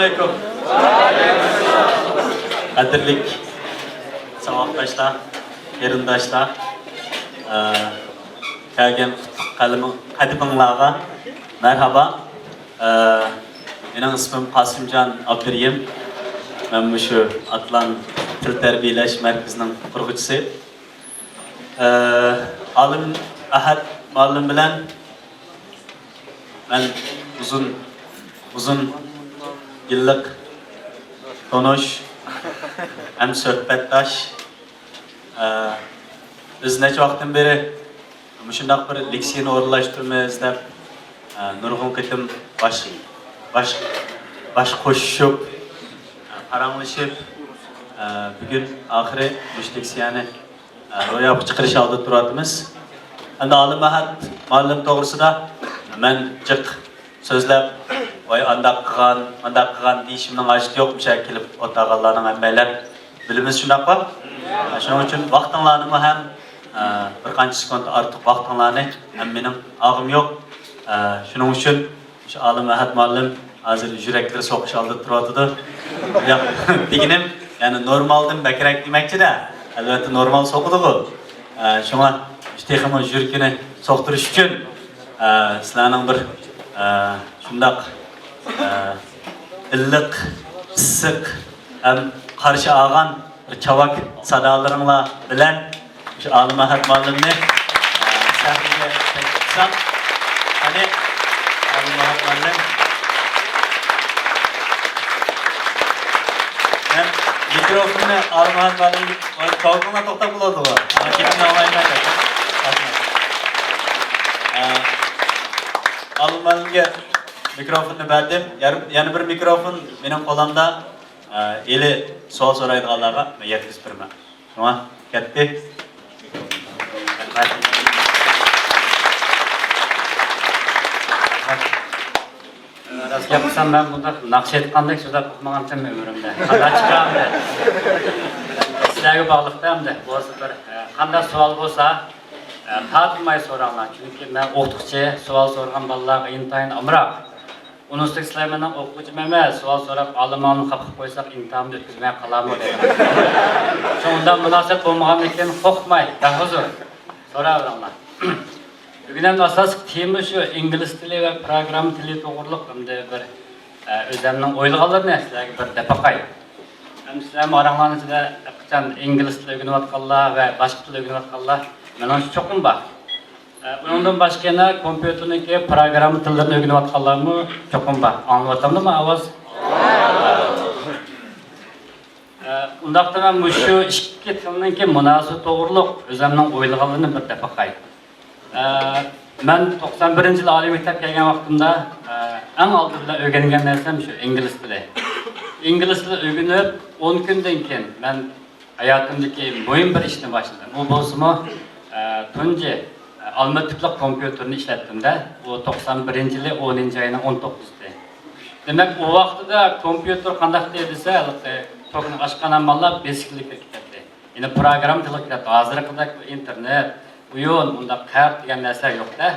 Assalamualaikum. Qadrlik savoqdoshlar, qarindoshlar, kelgan qadiminglarga merhaba. Benim ismim Qasimjon Abduriyim. Ben şu Atlan Til Terbiyeleş Merkezi'nin kurgucusu. Alim Ahad Muallim bilen ben uzun yıllık konuş hem sohbetdaş. Biz neçe vaktin beri şundaq bir leksiyani o'rinlashtiramiz deb nurg'un qitim baş qo'shib paranglashib bugun oxiri bu leksiyani ro'yobga chiqarish oldida turamiz. Endi Alim Ahad muallim to'g'risida men jiq so'zlab voy andaq qilgan deyishimning hojati yo'q. O'sha kelib o'tirganlarning hammalari bilimiz shunaqmi? Shuning uchun vaqtinglarni ham bir qancha sekund ortiq vaqtinglarni ham mening og'im yo'q. Shuning uchun shu Alim Ahad muallim hozir yuraklari so'qish oldida turadi. Deginim, ya'ni normaldan bakrak demakchi-da. Albatta normal so'qidi-ku. Shunga texmo yurkini so'qtirish uchun sizlarning bir shundaq illiq, issiq ham qarshi olgan bir chavak sadolaringlar bilan şu Alim Ahad muallimni sahnaga taklifsam, hani Alim Ahad muallim ben mikrofonu Alim Ahad muallim kavgına to'xtab bo'ladi bu. Ana ketimni olmayman. Alim muallimga mikrofonni berdim. Yana bir mikrofon mening qo'limda. Eli savol so'raydiganlarga men yetkazib beraman. Shunga ketdi. Rastga qilsam ben bunda naqsh etqandek so'zlab o'qimagandim ömrümde. Qanday chiqamdi? Sizlarga bog'liqda hamda bo'lsa bir qanday savol bo'lsa, tatmay so'ranglar. Chunki men o'qituvchi savol so'ragan bolalarga intayin amroq. Onun üstü sizlar menden o'quvchim emas, savol so'rab olimlarni xafa qilib qo'ysak imtihonni o'tkazmay qolamiz dedim. Shundan munosabat bo'lmagandan keyin qo'rqmay, bahuzur so'ravringlar. Bugün hem asas tema şu İngiliz dili ve program dili to'g'riliq hamda bir o'zimning o'ylaganlarini sizlarga bir depaqay. Hem sizlarning oranglaringizda qachon ingliz tili o'rganayotganlar va boshqa til o'rganayotganlar mana shu cho'qim bor. Bundan başqa yana kompyuterniki program tillarini o'rganayotganlarmi cho'qim bor. Anglatamdimi ovoz? Undaqda men shu ikki tilninki munosabat to'g'riliq o'zimning o'ylaganlarini bir depaqay. Ben 91 yıl Ali Mektep gelgen vaktimde en altında öğrengen dersem şu İngiliz dili. İngiliz dili öğrenip 10 günden keyin ben hayatımdaki mühim bir işine başladım. O bolsumu tunji Alma tiplik kompüterini işlettim de. O 91 yılı 10. ayının 19'da. Demek o vaxtda kompüter qandaq dediyse, tokunu açqan ammallar basic-lik ketdi. Yine program tili ketdi. Hazırkıda internet Uyun, bunda kart degan narsa yo'q-da.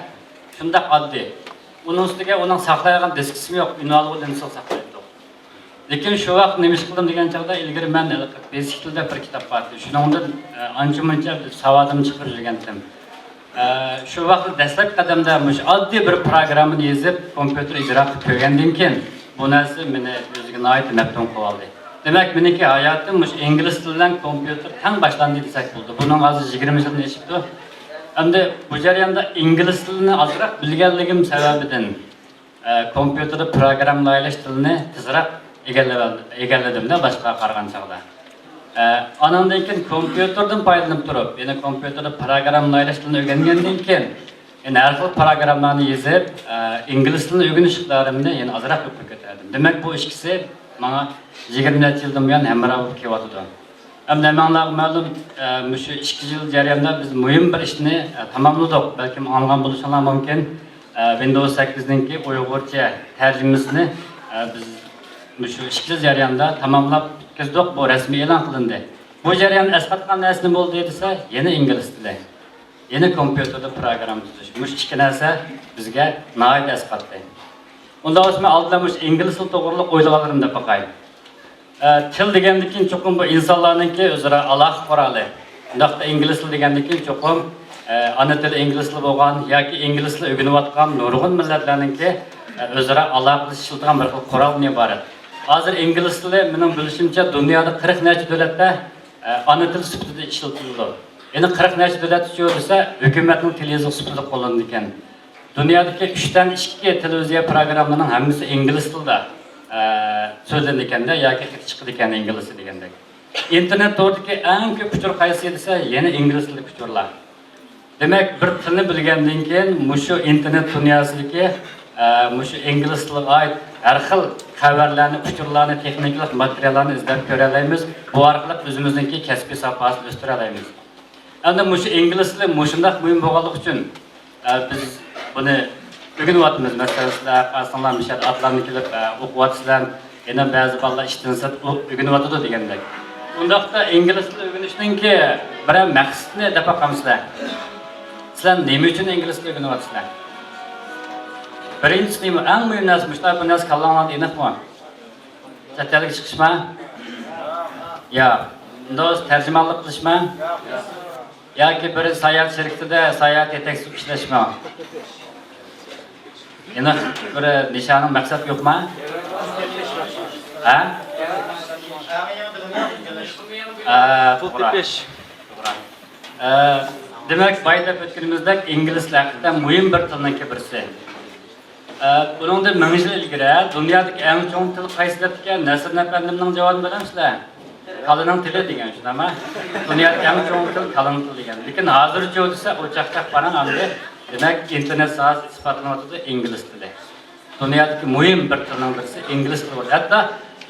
Shunda oddiy. Uning ustiga uning saqlaydigan diskisi yo'q, unalg'i dinsiz saqlaydi. Lekin shu vaqt nima qildim degan chog'da ilgari men basic tilda bir kitob bordi. Shuningdan ancha-muncha savodim chiqib yurgandim. Shu vaqt dastlab qadamda mush oddiy bir programmani yozib, kompyuter ijro qilib ko'rgandan keyin bu narsa meni o'ziga nihoyat maftun qildi. Demak, meniki hayotim mush ingliz tili bilan kompyuter tang boshlandi desak bo'ldi. Buning hozir 20 yilni eshitdi. Endi bu jarayonda ingliz tilini ozroq bilganligim sababidan kompyuterda programlaylash tilini tezroq egalladim-da boshqa qaragan chog'da. Anandan keyin kompyuterdan foydalanib turib, yana kompyuterda programlaylash tilini o'rgangandan keyin yana har xil programlarni yozib, ingliz tilini o'rganish iqtidorimni yana ozroq ko'tardim. Demak, bu ikkisi menga 20 yildan buyon hamroh bo'lib kelyapti. Hem ma'lum şu 2 yıl jarayonida biz mühim bir ishni tamomladik. Balki anlagan bo'lishinglar mumkin. Windows 8'ninki Uyg'urcha tarjimasini biz şu 2 yil jarayonida tamomlab bitkazdik. Bu rasmiy e'lon qilindi. Bu jarayon asqatgan narsa bo'ldi desa, yana ingliz tili. Yana kompyuterda program tuzish. Mush ikki narsa bizga nihoyat asqatdi. Unda men aldamış ingliz tili to'g'riliq o'ylaganlarim deb bakayım. Til degandan keyin cho'qim bu insonlarningki o'zaro aloqa qurali. Undaqda ingliz tili degandan keyin cho'qim ana tili ingliz tili bo'lgan yoki ingliz tili o'rganayotgan nurg'un millatlarningki o'zaro aloqalashishadigan bir xil quroldan iborat. Hozir ingliz tili mening bilishimcha dunyoda 40 necha davlatda ana til sifatida ishlatiladi. Ya'ni 40 necha davlat uchun desa hukumatning tili yozuq sifatida qo'llanadi ekan. Dunyodagi 3 dan 2 televiziya programmalarining hammasi ingliz tilida so'zlanadi ekanda yoki chiqadi ekan ingliz tili deganda. İnternet to'g'ridagi eng ko'p uchur qaysi desa yana ingliz tili uchurlar. Demak, bir tilni bilgandan keyin mushu internet dunyosidagi mushu ingliz tiliga oid har xil xabarlarni, uchurlarni, texnik materiallarni izlab ko'ra olamiz. Bu orqali o'zimizningki kasbiy sohasini o'stira olamiz. Endi mushu ingliz tili mushundaq muhim bo'lganligi uchun biz buni o'rganyapmiz. Masalan, sizlar qarsonlar mishat atlarni kelib o'qiyapsizlar, yana ba'zi bolalar ishdan sat o'rganyapti degandek. Undaqda ingliz tili o'rganishninki bir maqsadni deb qamsizlar. Sizlar nima uchun ingliz tili o'rganyapsizlar? Birinchisi nima? Eng muhim narsa shular bu narsa kallanlarda aniqmi? Chatlarga chiqishma? Ya, do'st tarjimonlik qilishma? Yoki bir sayohat shirkatida sayohat yetakchisi ishlashma? Yana bir nishoning maqsad yo'qmi? Ha? Demak, bayda o'tganimizdek ingliz tili haqida muhim bir tilning birisi. Buningda ming'il ilgari dunyodagi eng chong til qaysi deb ekan Nasr Napandimning javobini bilamsizlar? Kalının tili degan shunami? Dunyodagi eng chong til kalın til degan. Lekin hozircha desa o'chaqchaq qarang endi. Demak, internet sohasida isbotlanadi ingliz tili. Dunyodagi muhim bir tilning birisi ingliz tili. Hatto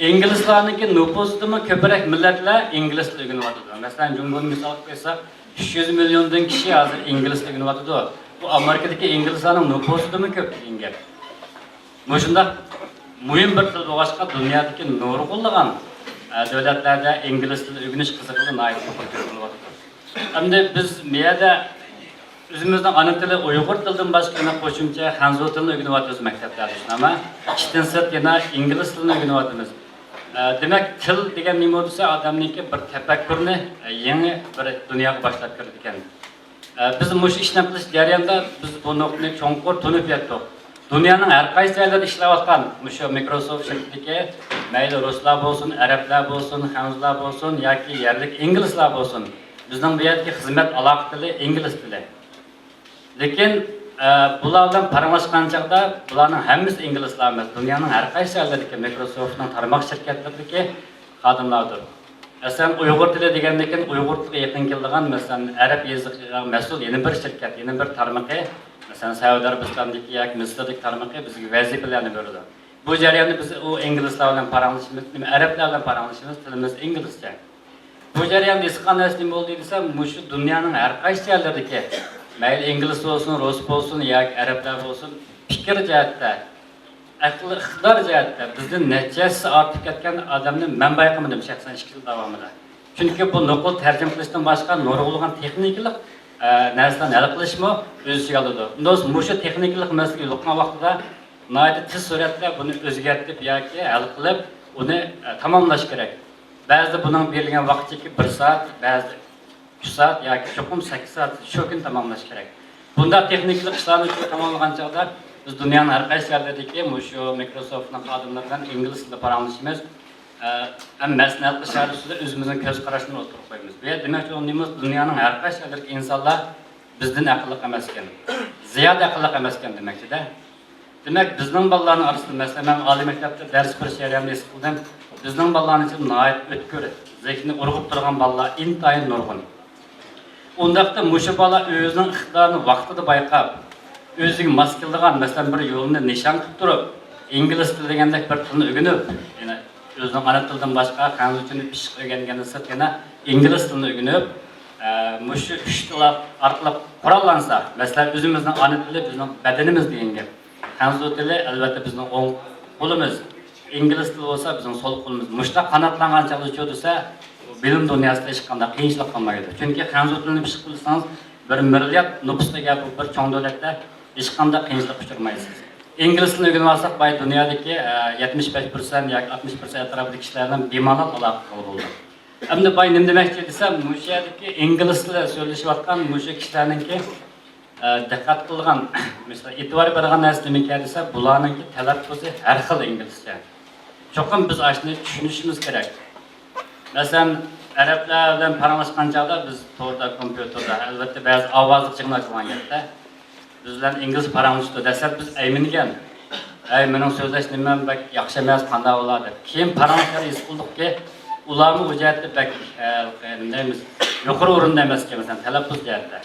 inglizlarniki nüfusida ko'proq millatlar ingliz tilini o'rganyapti. Masalan, Jumhuriyat misol qo'ysak 300 milliondan kishi hozir ingliz tilini o'rganyapti. Bu Amerikadagi inglizlarning nüfusida ko'p degan. Mushunda muhim bir til bo'lg'achqa dunyodagi nurg'unlagan davlatlarda ingliz tilini o'rganish qiziqligi nihoyatda ko'p. Endi biz miyada o'zimizning ana tili Uyg'ur tilidan boshqa qo'shimcha Hanzo tilini o'rganyapmiz maktablarda. Ammo ishdan sirт yana ingliz tilini o'rganyapmiz. Demak, til degan nima bo'lsa, odamningki bir tafakkurni yangi bir dunyoga boshlab kirdi ekan. Biz mush ishni qilish jarayonida biz bu nuqtani cho'nqur tunib yetdik. Dunyoning har qaysi joylarida ishlayotgan mushu Microsoft shirkatiga mayli ruslar bo'lsin, arablar bo'lsin, hanzlar bo'lsin yoki yerlik inglizlar bo'lsin, bizning bu yerdagi xizmat aloqa tili ingliz tili. Lekin bular bilan paramlashgan chaqda bularning hammasi inglizlar emas. Dunyoning har qaysi joylaridagi Microsoftning tarmoq shirkatlaridagi xodimlardir. Masalan, Uyg'ur tili degandan keyin Uyg'ur tiliga yaqin keladigan, masalan, arab yoziqiga mas'ul yana bir shirkat, yana bir tarmoqi, masalan, Saudiya Arabistonidagi yoki Misrdagi tarmoqi bizga vazifalarni beradi. Bu jarayonni biz u inglizlar bilan paramlashimiz, arablar bilan paramlashimiz tilimiz inglizcha. Bu jarayonda isqan narsa nima bo'ldi desam, mushu dunyoning har qaysi joylaridagi mayli ingliz bo'lsin, rus bo'lsin yoki arablar bo'lsin, fikr jihatda, aql iqtidor jihatda bizning natijasi ortib ketgan odamni men bayqamadim shaxsan 2 yil davomida. Chunki bu nuqul tarjima qilishdan boshqa nurg'ulg'an texnikalik narsalarni hal qilishmi o'z ichiga oladi. Do'st, mushu texnikalik masalaga yo'qman vaqtida nihoyat tez suratda buni o'zgartirib yoki hal qilib uni tamomlash kerak. Ba'zida buning berilgan vaqtiki 1 soat, ba'zida 3 soat yoki cho'qim 8 soat shu kun tamomlash kerak. Bunda texnikalik ishlarni tamomlagan chog'da biz dunyoning har qaysi joylaridagi mushu Microsoftning xodimlari bilan ingliz tilida paramlashimiz, maslahat qilish ustida o'zimizning ko'z qarashini o'tirib qo'yamiz. Bu demak o'zimiz dunyoning har qaysi joylaridagi insonlar bizdan aqlli emas ekan. Ziyoda aqlli emas ekan demakda. Demak, bizning bolalarning orasida masalan men oliy maktabda dars berish jarayonida his qildim. Bizning bolalarning ichida nihoyat o'tkir, zehni urg'ib turgan bolalar intayin nurg'un. Undaqda mushu bola o'zining iqtidorini vaqtida bayqab, o'ziga mos keladigan masalan bir yo'lni nishon qilib turib, ingliz tili degandek bir tilni o'rganib, yana o'zining ona tilidan boshqa hanzutini pishiq o'rgangandan so'ng yana ingliz tilini o'rganib, mushu 3 til orqali qurollansa, masalan o'zimizning ona tili bizning badanimiz degan gap. Hanzu tili albatta bizning o'ng qo'limiz, ingliz tili bo'lsa bizning so'l qo'limiz. Mushta qanotlangan chog'da desa, bilim dunyosida hech qanday qiyinchilik qolmaydi. Chunki hanzu tilini pishiq bilsangiz, 1 milliard nüfusdagi bu bir cho'ng davlatda hech qanday qiyinchilik uchirmaysiz. ingliz tilini öğrenip alsak, bay dünyadaki 75% yoki 60% etrafındaki kişilerden bemalol aloqa bo'ldi. Endi bay nima demoqchi desam, o'sha yerdagi ingliz tilida so'zlashayotgan o'sha kishilarningki diqqat qilgan, masalan, e'tibor bergan narsa nima desa, bularningki talaffuzi har xil inglizcha. Cho'qim biz ashuni tushunishimiz kerak. Masalan, arablar bilan paranglashgan chog'da biz to'g'rida kompyuterda albatta ba'zi ovozli chig'nashgan gapda bizlar ingliz paranglashdi desa biz aymingan. Ay, mening so'zlash nimam bak yaxshi emas, qanday bo'ladi? Keyin paranglashlar his qildikki, ularni o'jatda bak neymiz, yuqori o'rinda emas ekan, masalan, talaffuz jihatda.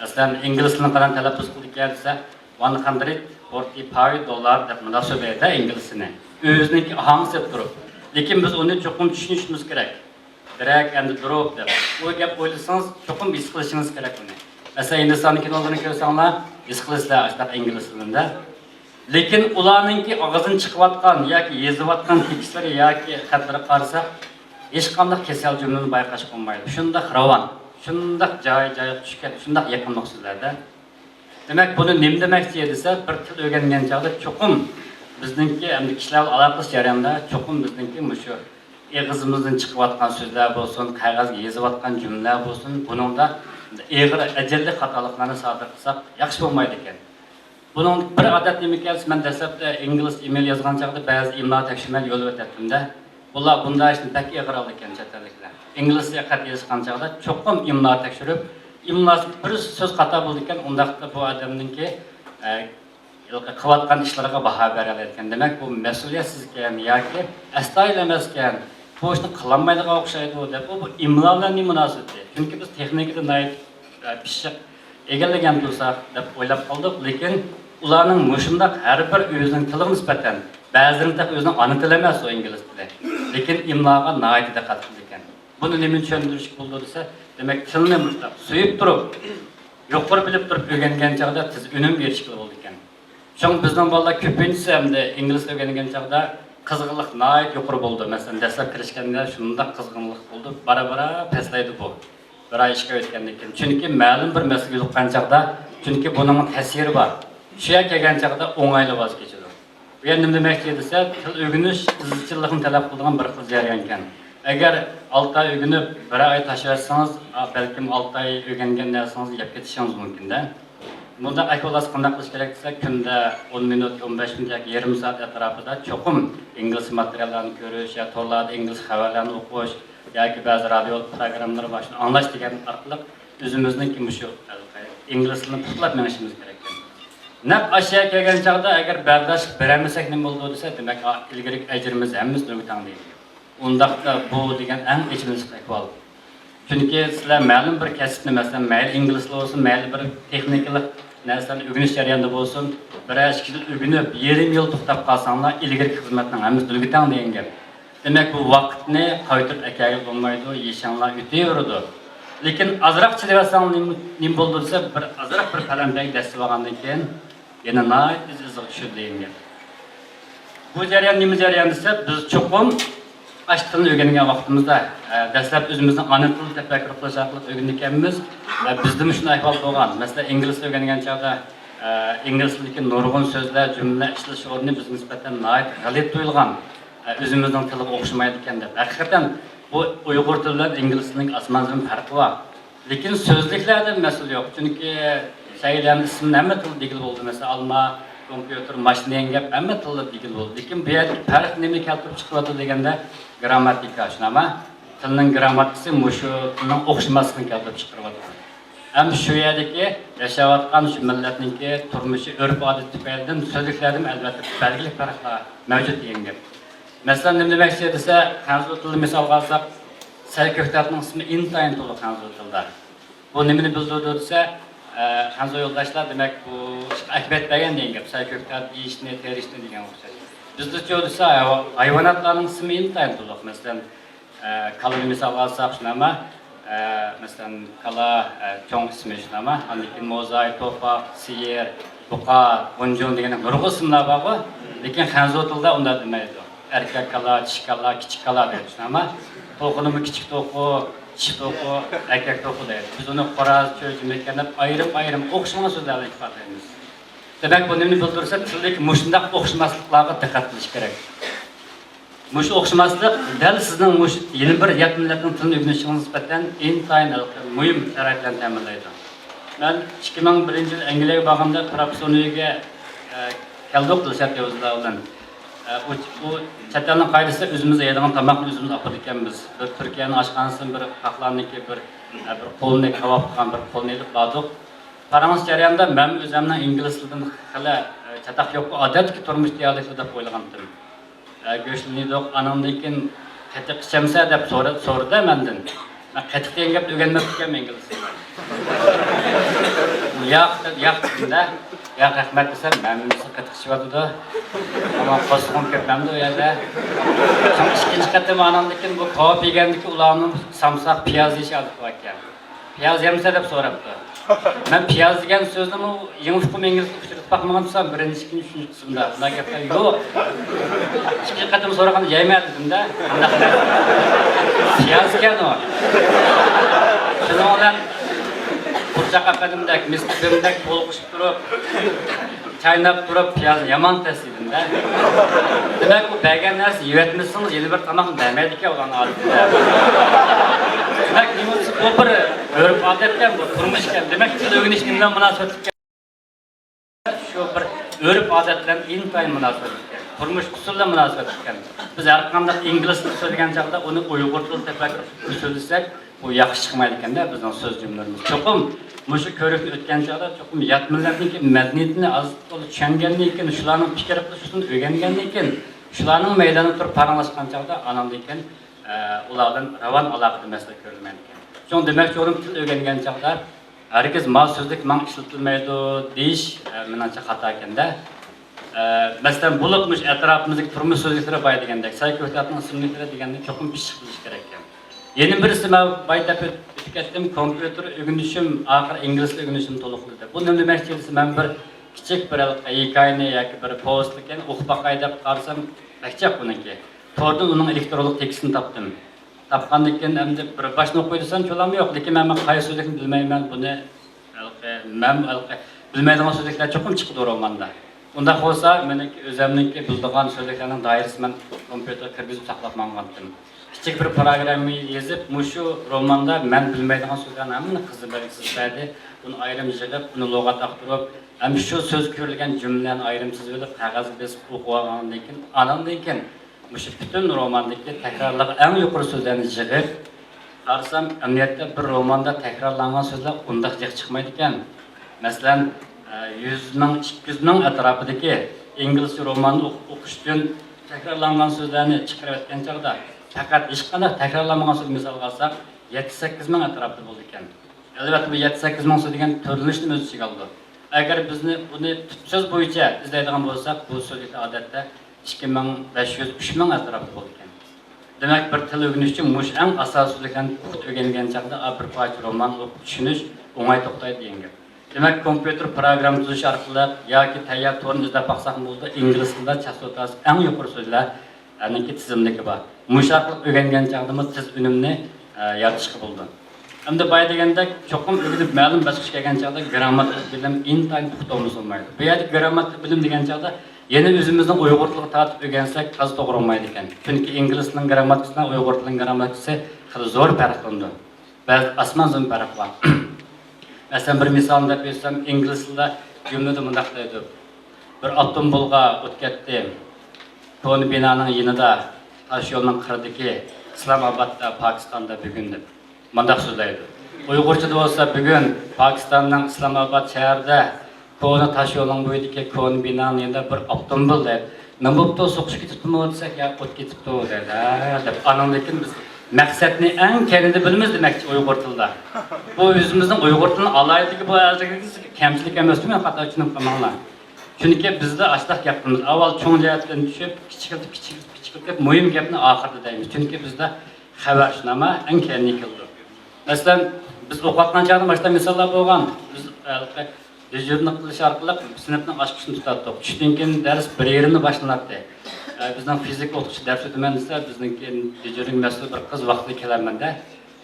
Masalan, ingliz tilini qanday talaffuz qilgan desa, $145 deb munosabatda inglizini o'ziniki ahangsi turib. Lekin biz uni cho'qim tushunishimiz kerak. Drag and drop deb. Bu gap o'ylasangiz, cho'qim his qilishingiz kerak uni. Masalan, Hindiston kinolarni ko'rsanglar, his qilasizlar ashta ingliz tilida. Lekin ularningki og'zidan chiqayotgan yoki yozayotgan tekstlari yoki xatlari qarasak, hech qanday kasal jumlani bayqash bo'lmaydi. Shundaq ravon, shundaq joy-joy tushgan, shundaq yaqinlik so'zlarda. Demak, buni nima demoqchi desa, bir til o'rgangan chog'da cho'qim bizningki endi kishilar aloqasi jarayonida cho'qim bizningki mushu eg'izimizdan chiqayotgan so'zlar bo'lsin, qog'ozga yozayotgan jumlalar bo'lsin, buningda eg'ir ajalli xatoliklarni sodir qilsak yaxshi bo'lmaydi ekan. Buning bir odat nima ekan, men dastlabda ingliz email yozgan chog'da ba'zi imlo tekshirmani yo'l o'tatdim-da. Bular bunday ishni pek eg'ir oldi ekan chetliklar. Inglizcha xat yozgan chog'da cho'qim imlo tekshirib, imlosi bir so'z xato bo'ldi ekan, undaqda bu odamningki qilayotgan ishlariga baho beralayotgan. Demak, bu mas'uliyatsiz ekan yoki astoydil emas ekan. Bu ishni qilolmaydigan o'xshaydi deb bu imlolarning munosabati. Chunki biz texnikada pishiq egallagan bo'lsak deb o'ylab qoldik, lekin ularning mushundaq har bir o'zining tiliga nisbatan ba'zilarida o'zining ona tili emas o ingliz tili. Lekin imloga nihoyat diqqat qildi ekan. Buni nima tushundirish bo'ldi desa, demak tilni mutlaq suyib turib, yuqori bilib turib o'rgangan chog'da tiz unum berish bo'ldi ekan. So'ng bizning bolalar ko'pincha hamda ingliz o'rgangan chog'da qizg'inlik nihoyat yuqori bo'ldi. Masalan, dastlab kirishganda shunday qizg'inlik bo'ldi, bara-bara pastlaydi bu. Bir ay ishga o'tgandan keyin. Chunki ma'lum bir masalaga yo'qqan chog'da, chunki buning ta'siri bor. Shu yerga kelgan chog'da o'ng'ayli voz kechadi. Bu endi nima demoqchi desa, til o'rganish izchillikni talab qiladigan bir xil jarayon ekan. Agar 6 oy o'rganib, 1 oy tashlashsangiz, balkim 6 oy o'rgangan narsangizni yeb ketishingiz mumkin-da. Bunda ahvolas qanday qilish kerak desa, kunda 10 minut, 15 minut yoki yarim soat atrofida cho'qim ingliz materiallarni ko'rish, yoki to'g'ri ingliz xabarlarni o'qish yoki ba'zi radio programmalar va shuni anglash degan orqali o'zimizningki mushu ingliz tilini puxtalab menishimiz kerak. Naq ashyoga kelgan chog'da agar bardosh beramasak nima bo'ldi desa, demak ilgari ajrimiz hammamiz nurg'utang deydi. Undaqda bu degan eng echimlik ahvol. Chunki sizlar ma'lum bir kasbni, masalan, mayli ingliz bo'lsin, mayli bir texnikalik narsani o'rganish jarayonida bo'lsin, bir yil o'rganib, yarim yil to'xtab qolsanglar, ilgari xizmatning hammasi nurg'utang degan gap. Demak, bu vaqtni qaytarib akaga bo'lmaydi, yeshanglar o'taveradi. Lekin azroq chilaversang nima bo'ldi desa, bir azroq bir qalamdagi dastur olgandan keyin yana nihoyat iziq tushib degan gap. Bu jarayon nima jarayon desa, biz cho'qim ash tilni o'rgangan vaqtimizda dastlab o'zimizning ona tilini tafakkur qilish orqali o'rganganmiz. Bizda shunday ahvol bo'lgan. Masalan, ingliz tilni o'rgangan chog'da ingliz tilidagi nurg'un so'zlar, jumla ishlash o'rni bizga nisbatan nihoyat g'alit tuyulgan. O'zimizning tiliga o'xshamaydi ekan deb. Haqiqatan bu uyg'ur tili bilan ingliz tilining osmondan farqi bor. Lekin so'zliklarda mas'ul yo'q. Chunki shaylarning ismi hamma tilda bo'ldi. Masalan, alma, kompyuter, mashina gap hamma tilda digil bo'ldi. Lekin bu yerda farq nima keltirib chiqyapti deganda grammatika shunama tilning grammatikasi mushu tilning o'xshamasligini keltirib chiqaryapti. Ham shu yerdagi yashayotgan shu millatningki turmushi, urf-odat tufaylidan so'zliklarda albatta belgili farqlar mavjud degan gap. Masalan, nima demoqchi desa, hanzu tilni misol olsak, sayko'ktatning ismi intayin to'liq hanzu tilda. Bu nimani bildirdi desa, hanzu yo'ldoshlar demak bu akbat degan gap, sayko'ktat yeyishni, terishni degan o'xshaydi. Bizda desa, hayvonotlarning ismi intayin to'liq. Masalan, kalani misol olsak, shunama, masalan, kala cho'ng ismi shunama, lekin mozay, to'pa, siyer, buqa, g'unjun degan nurg'un ismlar bor, lekin hanzu tilda unday demaydi. Erkek kala, kichik kala, kichik kala deydi. Ama to'qinimi kichik to'qi, kichik to'qi, erkek to'qi deydi. Biz uni qo'raz, cho'jim ekanib ayrim-ayrim o'xshagan so'zlarni ifodalaymiz. Demek bu nimani bildirsa, tildagi mushundaq o'xshamasliklarga diqqat qilish kerak. Mush o'xshamaslik dal sizning mush yeni bir yat millatning tilini o'rganishingiz nisbatan intayin muhim taraflarni ta'minlaydi. Men 2001 yil Angliyaga borganda professorligiga keldik dilshat yozlar bilan. Bu chet elning qoidasi o'zimiz yeydigan tomoqni o'zimiz olib ekanmiz. Bir Turkiyaning oshxonasidan bir haqlarniki bir qo'lni kavob qilgan bir qo'lni olib bordik. Parangiz jarayonida men o'zimning ingliz tilidan hali chataq yo'q odatki turmush dialekti deb o'ylagandim. Go'shtni do'q anamdan keyin qatiq ichamsa deb so'radi mendan. Men qatiq degan gapni o'rganmabman ingliz tilida. Ya rahmat desam, men qatiq ichibdi. Ama qo'sqim ketmamdi u yerda. Ikkinchi qatim anamdan keyin bu qo'p yegandiki ularning samsaq piyoz yeyishadi ekan. Piyoz yemsa deb so'rabdi. Men piyoz degan so'zni yengil ingilizcha uchratib bakmagan desam, birinchi, ikkinchi, uchinchi qismda bunday gaplar yo'q. Ikkinchi qatim so'raganda yeymaydi dedim-da. Piyoz ekan u. Shuning bilan Burçak efendimdek, mistifimdek bo'lqishib turib, chaynab turib, piyozni yomon tasdidimda. Demak, bu bergan narsa yevatmisingiz, yeni bir tomoqni bermaydi ekan ularning odatida. Demak, bu bir o'rib odatdan, bu turmush ekan. Demak, til o'rganish nima bilan munosabatli ekan? Shu bir o'rib odatdan intayin munosabatli ekan. Turmush usuliga munosabatli ekan. Biz har qanday ingliz tilida so'zlagan chaqda uni uyg'ur tilida tafakkur so'zlasak, bu yaxshi chiqmaydi ekanda bizning so'z jumlalarimiz. Cho'qim mushu ko'rikni o'tgan chaqda cho'qim yat millatniki madaniyatini az to'la tushungandan keyin, shularning fikr qilishini o'rgangandan keyin, shularning maydonida turib paranglashgan chaqda anamdan keyin ulardan ravon aloqa masala ko'rilmaydi ekan. Shuning demakchi o'rim til o'rgangan chaqda hargiz ma so'zlik man ishlatilmaydi deyish menimcha xato ekanda. Masalan, bulutmuş etrafımızdaki turmuş so'zliklari boy degandek, sayko'tatning ismliklari deganda cho'qim pishiq qilish kerak ekan. Yeni birisi men baytap o'tib ketdim, kompyuter o'rganishim, oxir ingliz tilini o'rganishim to'liqladi. Bu nima demakchisi, men bir kichik bir hikoyani yoki bir postlikni o'qib baqay deb qarsam, bakchaq buniki. To'rdan uning elektronlik tekstini topdim. Topgandan keyin endi bir boshni o'qib desam, cho'lam yo'q, lekin men qaysi so'zlikni bilmayman, buni men bilmaydigan so'zliklar cho'qim chiqdi romanda. Unda bo'lsa, meniki o'zimniki bildigan so'zliklarning doirasini men kompyuterga kirgizib saqlab mangandim. Kichik bir programma yozib, mushu romanda men bilmaydigan so'zlarni hammani qiziqarsiz berdi. Uni ayrim yig'ib, uni lug'at aqtirib, ham shu so'z ko'rilgan jumlalarni ayrimsiz bo'lib qog'ozga bosib o'qigandan keyin, anandan keyin mushu butun romandagi takrorlar eng yuqori so'zlarni yig'ib, qarsam, amniyatda bir romanda takrorlangan so'zlar undaq jiq chiqmaydi ekan. Masalan, 100 ming, 200 ming atrofidagi ingliz romanini o'qish uchun takrorlangan so'zlarni chiqarib o'tgan chog'da faqat hech qanday takrorlanmagan so'z misol olsak 7-8 ming atrofida bo'ldi ekan. Albatta bu 7-8 ming so'z degan to'rilishni o'z ichiga oldi. Agar bizni buni so'z bo'yicha izlaydigan bo'lsak, bu so'zlar odatda 2500-3000 ming atrofida bo'ldi ekan. Demak, bir til o'rganish uchun mush eng asosiy so'zlarni o'rgangan chog'da bir parcha roman o'qib tushunish o'ng'ay to'xtaydi degan gap. Demak, kompyuter program tuzish orqali yoki tayyor torni izlab baqsaq bo'ldi, ingliz tilida chastotasi eng yuqori so'zlar aniki tizimligi bor. Mushaqliq o'rgangan chog'da tiz unumni yaratishga bo'ldi. Endi boy deganda cho'qim o'rganib ma'lum bosqichga kelgan chog'da grammatik bilim intayin to'xtamimiz bo'lmaydi. Bu yerda grammatik bilim degan chog'da yana o'zimizning uyg'ur tilini tatib o'rgansak to'g'ri to'g'ri bo'lmaydi ekan. Chunki ingliz tilining grammatikasidan uyg'ur tilining grammatikasi xil zo'r farqlandi. Ba'zi asman zo'r farq bor. Mesela bir misalını da versem, ingliz tilida cümlede mundaq deydi. Bir avtomobilga o'tkatdi. To'ni binoning yonida, tosh yo'lning qiridagi Islomobodda, Pokistonda bugun deb mundaq so'zlaydi. Uyg'urchada bo'lsa, bugun Pokistonning Islomobod shahrida to'ni tosh yo'lning bo'yidagi to'ni binoning yonida bir avtomobil deydi. Nima bo'pti, so'qishga ketibmi desak, ya o't ketibdi deydi. Deb anonlekin biz maqsadni eng kenida bilamiz demakchi uyg'ur tilida. Bu o'zimizning uyg'ur tilini alayidagi bu kamchilik emasmi, xato tushunib qolmanglar. Chunki bizda ashtaq gapimiz avval cho'ng jihatdan tushib, kichik muhim gapni oxirida deymiz. Chunki bizda xabarshnoma eng kenini keldi. Masalan, biz o'qiyotgan chog'da boshqa misollar bo'lgan. Biz dejurni qilish orqali sinfning ochqishini tutatdik. Tushdan keyin dars bir yerini boshlanadi. Bizning fizik o'qituvchi dars o'taman desa, bizningki dejurning mas'ul bir qiz vaqtida kelarmanda.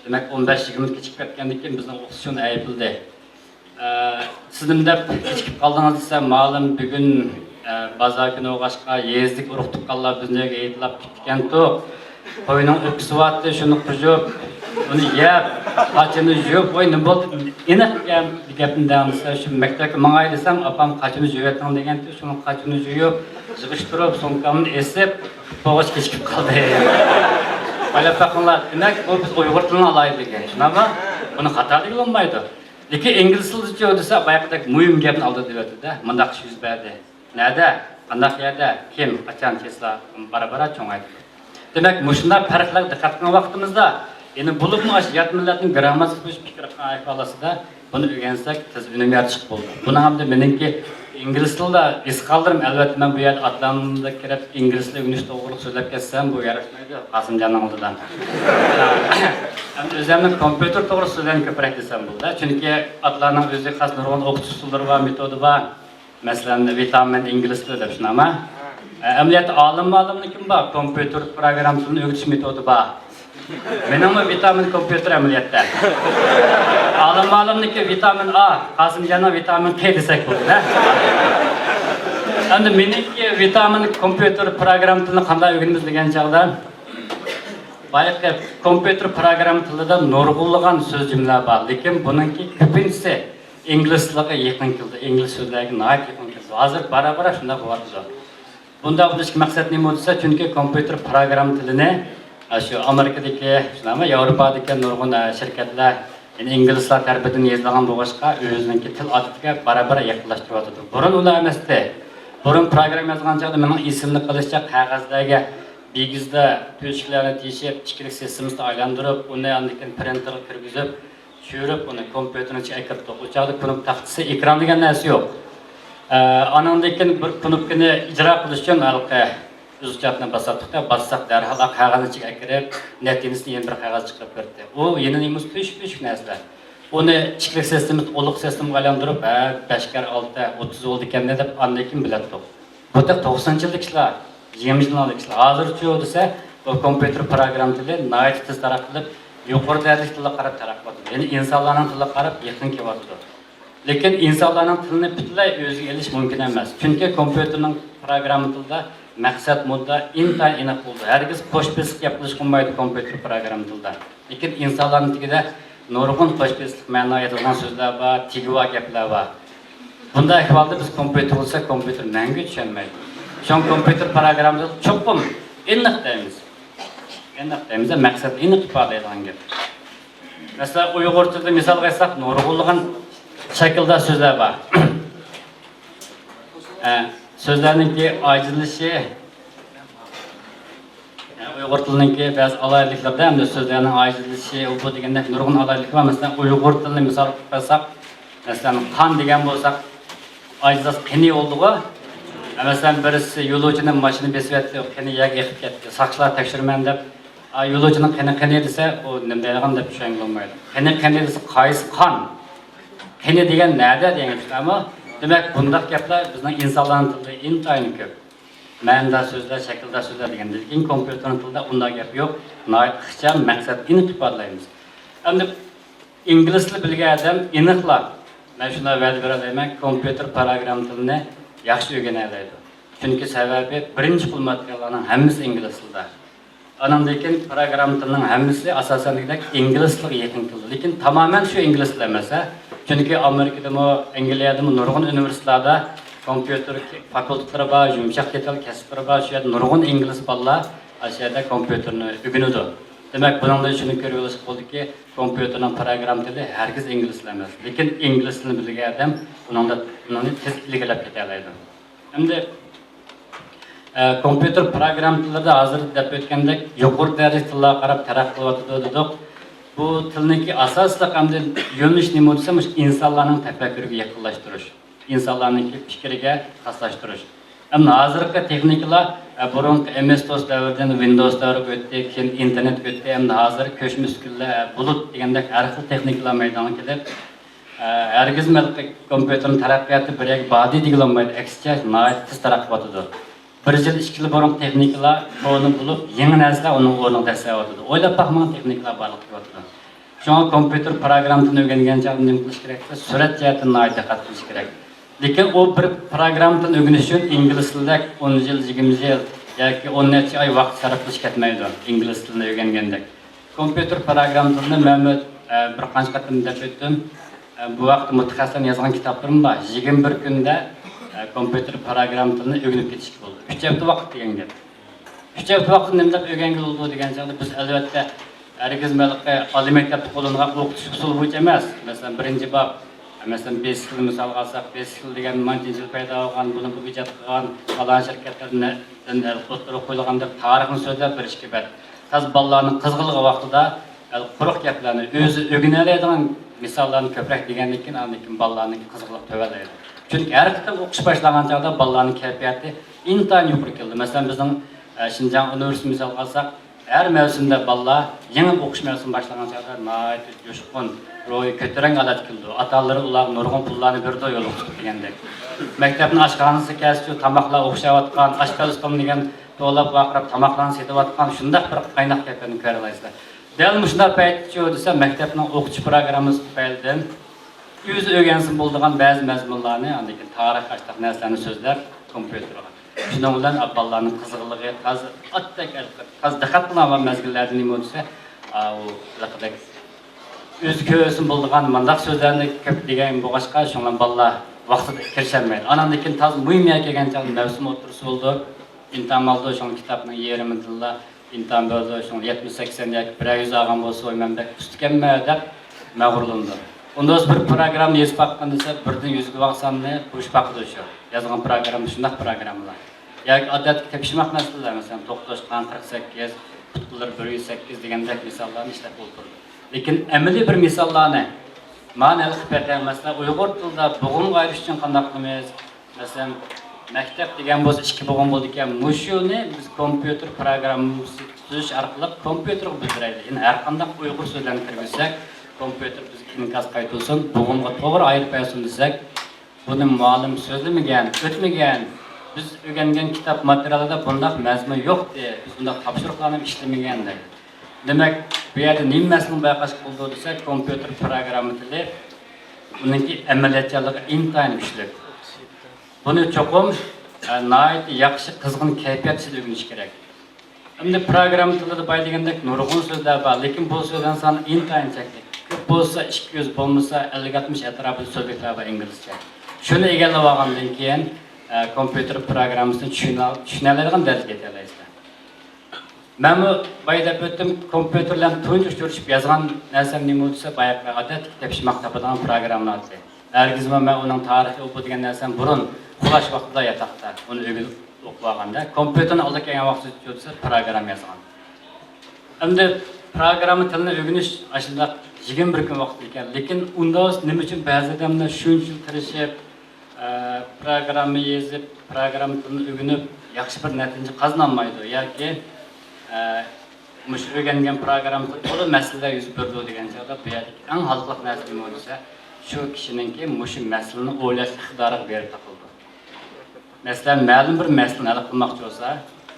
Demak 15-20 minut kechikib ketgandan keyin bizning o'qituvchimiz aybldi. Sizin de içkip kaldığınız ise malum bugün bazar günü oğaşka yezdik uruqtık kallar bizne eğitilap gitken to koyunun öpüsü vattı şunu kurup onu yep kaçını juyup oy ne boldu iniq gapim davamsa şu mektepke mangay desem apam kaçını juyuvettin degen to şunu kaçını juyup jig'ishtirib sumkamni esib to'g'ich kechikib qoldi. Böyle bakımlar demek o biz Uyghur tilini alaydık yani. Şunama bunu hata değil olmaydı. Lekin İngiliz tilini söylese bayaqdak mühim gapni aldı deyapti da. Mındaq ish yuz berdi. Nerede? Qandaq yerda? Kim? Qachon Tesla bara-bara cho'ngaydi. Demek mushunday farqlarga diqqat qilgan vaqtimizda endi bo'libmi ash yat millatning grammatik fikr ifolasida buni o'rgansak tez unum chiqib bo'ldi. Buni hamda meningki İngiliz tilida es qoldirim albatta men bu yerda atlanimda kirib ingliz tilida o'rganish to'g'ri so'zlab ketsam bu yarashmaydi Qasimjonning oldidan. Hamda o'zimning kompyuter to'g'ri so'zlarni ko'proq desam bo'ldi. Chunki atlarning o'ziga xos nurg'un o'qitish usullari va metodi bor. Masalan, vitamin ingliz tilida deb shunama. Amaliyotda olimlarning kim bor? Kompyuter program tilini o'rgatish metodi bor. Meningmi vitamin kompyuter amaliyotda. Olimlarniki vitamin A, Qasimjonning vitamin K desak bo'ladi. Endi meniki vitamin kompyuter program tilini qanday o'rganamiz degan chog'da bayaqi kompyuter program tilida nurg'unlagan so'z jumlalar bor, lekin buningki ko'pinchisi ingliz tiliga yaqin keldi, ingliz so'zlariga nihoyat yaqin keldi. Hozir bara-bara shunday bo'lyapti. Bunda bo'lishki maqsad nima bo'lsa, chunki kompyuter program tilini shu Amerikadagi, shunami Yevropadagi nurg'un shirkatlar inglizlar tarafidan yozilgan bo'lg'achqa o'zining til odatiga bara-bara yaqinlashtiryapti. Burun ular emasdi. Burun program yozgan chog'da mening esimni qilishcha qog'ozdagi bigizda to'shiklarni teshib, ichkilik sistemasiga aylantirib, uni andikin printerga kirgizib, tushirib, uni kompyuterning ichiga kiritib, u chog'da knop taxtasi ekran degan narsa yo'q. Anandikin bir knopkani ijro qilish uchun alqa o'zchatni bassaq darhol qog'oz ichiga kirib, natijasini yana bir qog'oz chiqarib berdi. U yana nima to'shik narsalar. Uni ichkilik sistemasi to'liq sistemaga aylantirib, 5 kar 6 30 bo'ldi ekan deb andikin biladi. Bu da 90-yillik ishlar. 20-yillik ishlar. Hozircha desa, bu kompyuter program tili nihoyat tez taraqqi qilib, yuqori darajali tilga qarab taraqqi qildi. Ya'ni insonlarning tiliga qarab yaqin kelyapti. Lekin insonlarning tilini butunlay o'ziga elish mumkin emas. Chunki kompyuterning program tilida maqsad mudda intayin aniq bo'ldi. Hargiz qo'shbeslik gapirish qilmaydi kompyuter program tilida. Lekin insonlarning tilida nurg'un qo'shbeslik ma'no yozilgan so'zlar bor, tig'va gaplar bor. Bunday ahvolda biz kompyuter bo'lsa, kompyuter mangu tushunmaydi. Shon kompyuter programida cho'qim aniq deymiz. Aniq deymiz, maqsad aniq ifodalaydigan gap. Masalan, Uyg'ur tilida misol qo'ysak, nurg'unlagan shaklda so'zlar bor. So'zlarningki ojizlishi Uyg'ur tilininki ba'zi alayliklarda hamda so'zlarning ojizlishi bu deganda nurg'un alaylik bor. Masalan, Uyg'ur tilini misol qo'ysak, masalan, qon degan bo'lsak, ojiz qani oldiga masalan birisi yo'lovchini mashina besiyatdi, qani yag yiqib ketdi. Saqchilar tekshirman deb yo'lovchining qani desa, u nima degan deb tushunolmaydi. Qani desa qaysi qon? Qani degan nada degan ama demak bundaq gaplar bizning insonlarning tilida intayin ko'p. Ma'noda so'zlar, shaklda so'zlar degan. Lekin kompyuterning tilida unday gap yo'q. Nihoyat ixcham maqsad aniq ifodalaymiz. Endi ingliz tili bilgan odam aniqlab men shunday va'da beraman, kompyuter program tilini yaxshi o'rganadi. Chunki sababi birinchi pul materiallarning hammasi ingliz tilida. Anandan program tilining hammasi asosan ingliz tiliga yaqin keldi. Lekin tamoman shu ingliz tili emas. Chunki Amerikada mo Angliyada mo nurg'un universitetlarda kompyuter fakultetlari bor, yumshoq detal kasblari bor, shu yerda nurg'un ingliz bolalar ashada kompyuterni o'rganadi. Demak, bundan shuni ko'rish bo'ldiki, kompyuterning program tili hargiz ingliz tili emas. Lekin ingliz tilini bilgan odam uni tez ilgilab keta oladi. Endi kompyuter program tilida hozir deb o'tgandek yuqori darajali tillarga qarab taraqqiy qilyotdi dedik. Bu tilniki asosli hamda yo'nalish nima bo'lsa, insonlarning tafakkuriga yaqinlashtirish, insonlarning fikriga xoslashtirish. Ammo hozirgi texnikalar burungi MS-DOS davridan Windows davriga o'tdi, keyin internet o'tdi, hamda hozir ko'chmas uskunlar, bulut degandek har xil texnikalar maydonga kelib, hargiz kompyuterning taraqqiyoti birga badiy deyilmaydi, aksicha nihoyat tez taraqqi etadi. Bir yil 2 yil burun texnikalar qo'lni bo'lib, yangi narsalar uning o'rniga tasavvur etadi. O'ylab baxman texnikalar barliq qilyapti. Şuna kompüter programını öğrengen çağda ne qilish kerak? Surat jihatdan diqqat qilish kerak. Lekin o bir programını öğrenish uchun ingliz tilida 10 yil, 20 yil yoki 10 necha oy vaqt sarflash ketmaydi ingliz tilini öğrengandek. Kompüter programını men bir qancha qatim deb o'tdim. Bu vaqt mutaxassislar yozgan kitoblarim bor. 21 kunda kompüter programını öğrenib ketishga bo'ldi. 3 hafta vaqt degan gap. 3 hafta vaqt nima deb o'rgangan bo'ldi degan chog'da biz albatta herkes malaka oliy maktabda qo'llangan o'qitish usuli bo'yicha emas. Masalan, birinchi bob, masalan, basic misol olsak, basic degan manchil paydo bo'lgan, buni bu ijod qilgan falon shirkatlarni o'tirib qo'yilgan deb tarixni so'zlab berishga bat. Taz bolalarning qizg'ilg'i vaqtida quruq gaplarni o'zi o'rganadigan misollarni ko'proq degandan keyin anikin bolalarning qizg'ilib to'valaydi. Chunki har qitim o'qish boshlagan chog'da bolalarning kayfiyati intayin yuqori keldi. Masalan, bizning Şinjan Üniversitesi misal alsak, her mevsimde balla yeni okuş mevsimi başlanan çağda nayet coşkun, ro'y kötüren alat kıldı. Ataları ular nurgun pullarını bir de yol okuttu degandek. Mektebin aşkanısı kesip, tamakla okşayotgan, aşkalıstım degen dolap vaqirab tamaklarını setiyotgan şundaq bir qaynak kayfiyatini ko'ralaysiz. Dal mushundaq paytda desa mektebning o'qitish programmasi tufaylidan o'z o'rgansin bo'ldigan ba'zi mazmunlarni, andikin tarix ashtaq narsalarni so'zlab kompyuterga Şundan bilan abballarning qiziqligi, qaz diqqat qilaman mezgillarda nima bo'lsa, u laqadek o'zi ko'rsin bo'lgan mandaq so'zlarni ko'p degan bo'g'ashqa shundan bolalar vaqtida kirisholmaydi. Anandan keyin taz muhim kelgan chog'da mavsum o'tirisi bo'ldi. Imtihon oldi, shu kitobning yerimi tilla, imtihon bo'ldi, shu 70-80 yoki 100 olgan bo'lsa, o'ymanda ustkanma deb mag'rurlandi. Ondan bir program yazıp bakkan desa, birden 100 vaqtsamni qo'shib baqdi shu. Yozgan program shundaq programlar. Yoki odatda tepishmoq masalalar, masalan, to'xtashgan 48, qutqular 108 degandek misollarni ishlab o'tirdi. Lekin amaliy bir misollarni ma'nali qilib masalan, Uyg'ur tilida bo'g'in ayirish uchun qanday qilamiz? Masalan, maktab degan bo'lsa 2 bo'g'in bo'ldi ekan, mushuni biz kompyuter programmasi tuzish orqali kompyuterga bildiraylik. Ya'ni har qanday Uyg'ur so'zlarini kirgizsak, kompüter bizga inkas qaytılsın, bo'g'inga to'g'ri ayirib qo'ysin desak, buni muallim so'zlamagan, o'tmagan, biz o'rgangan kitob materialida bunday mazmun yo'q deb, biz bunday topshiriqlarni ishlamagan deydi. Demak, bu yerda nima mazmun bayqash bo'ldi desak, kompyuter programma tili buningki amaliyotchanligi intayin kuchli. Buni cho'qim nihoyat yaxshi qizg'in kayfiyat ichida o'rganish kerak. Endi program tilida bayligandek nurg'un so'zlar bor, lekin bu so'zlar soni intayin chekli. Ko'p bo'lsa 200 bo'lmasa 50-60 atrofida so'zlar bor inglizcha. Shuni egallab olgandan keyin kompyuter programmasini tushunadigan darajaga yetalaysiz. Men bu bayda o'tdim kompyuterlar tunji uchrashib yozgan narsam nima bo'lsa, boyaqa odat tepish maktabidan programmalar. Hargiz men uning tarixi o'qigan narsam burun xulash vaqtida yataqda uni o'rganib o'qiganda kompyuterni olib kelgan vaqtda o'tsa program yozgan. Endi programma tilini o'rganish aslida 21 kun vaqt ekan, lekin unda nima uchun ba'zi odamlar shuncha tirishib programma yozib, program tilini o'rganib yaxshi bir natija qozonolmaydi yoki mush o'rgangan programma to'liq masalalar yuz berdi degan chog'da bu yerda eng xalqliq narsa nima bo'lsa, shu kishiningki mush masalani o'ylash iqtidoriga berib taqildi. Masalan, ma'lum bir masalani hal qilmoqchi bo'lsa,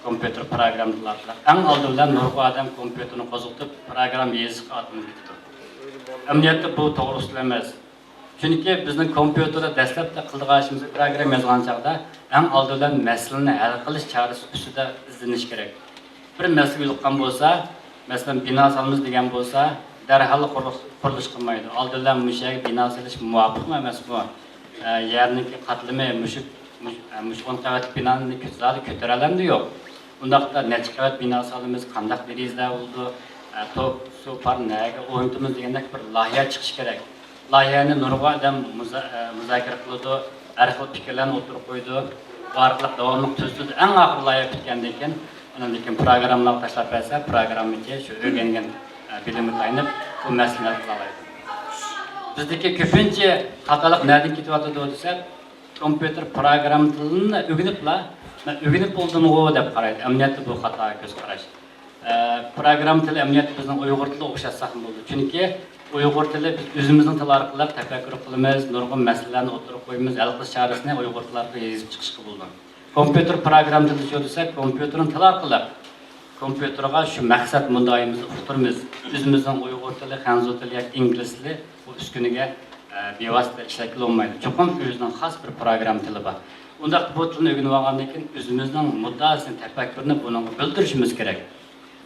kompyuter programmalar eng oldindan nurg'un odam kompyuterni qo'zg'atib program yozishga otilib ketdi. Amaliyotda bu to'g'ri usul emas. Chunki bizning kompyuterda dastlabda qildigan ishimiz program yozgan chog'da eng oldindan masalani hal qilish chorasi ustida izlanish kerak. Bir masala yo'qkan bo'lsa, masalan, bino solamiz degan bo'lsa, darhol qurilish qilmaydi. Oldindan mushaga bino solish muvofiqmi emasmi? Yerniki qatlami mushuk 10 qavat binoni ko'taralamdi yo'q. Undaqda necha qavat bino solamiz, qanday derizlar bo'ldi, top, suv parnaga o'yintimiz degandek bir loyiha chiqish kerak. Loyihani nurg'un odam muzokara qildi, har xil fikrlarni o'tirib qo'ydi, orqali davomli tuzdi. Eng oxir loyiha bitgandan keyin undan keyin programmalar tashlab bersa, programmaga shu o'rgangan bilimni tayinib bu masalani qilaoladi. Bizdagi ko'pincha xatolik nerdan ketyapti desa, kompyuter program tilini o'rganib bo'ldimmi deb qaraydi. Amaliyotda bu xato ko'z qarash. Program tili amaliyotda bizning Uyg'ur tili o'xshasa ham bo'ldi. Chunki Uyg'ur tili biz o'zimizning til orqali tafakkur qilamiz, nurg'un masalalarni o'tirib qo'yamiz, hal qilish chorasini Uyg'ur tili orqali yozib chiqishga bo'ldi. Kompyuter program tili desa, kompyuterning tili orqali kompüterga şu maksat mundayımızı uqtirmiz. Özümüzün Uyghur tili, Hanzu tili, İngiliz tili bu üskünüge bevasita işlekli olmaydı. Çoxum özünün xas bir program tili var. Undaq bu tilni öğrenip algandan keyin özümüzün muddasini, tefekkürünü bunun bildirishimiz kerak.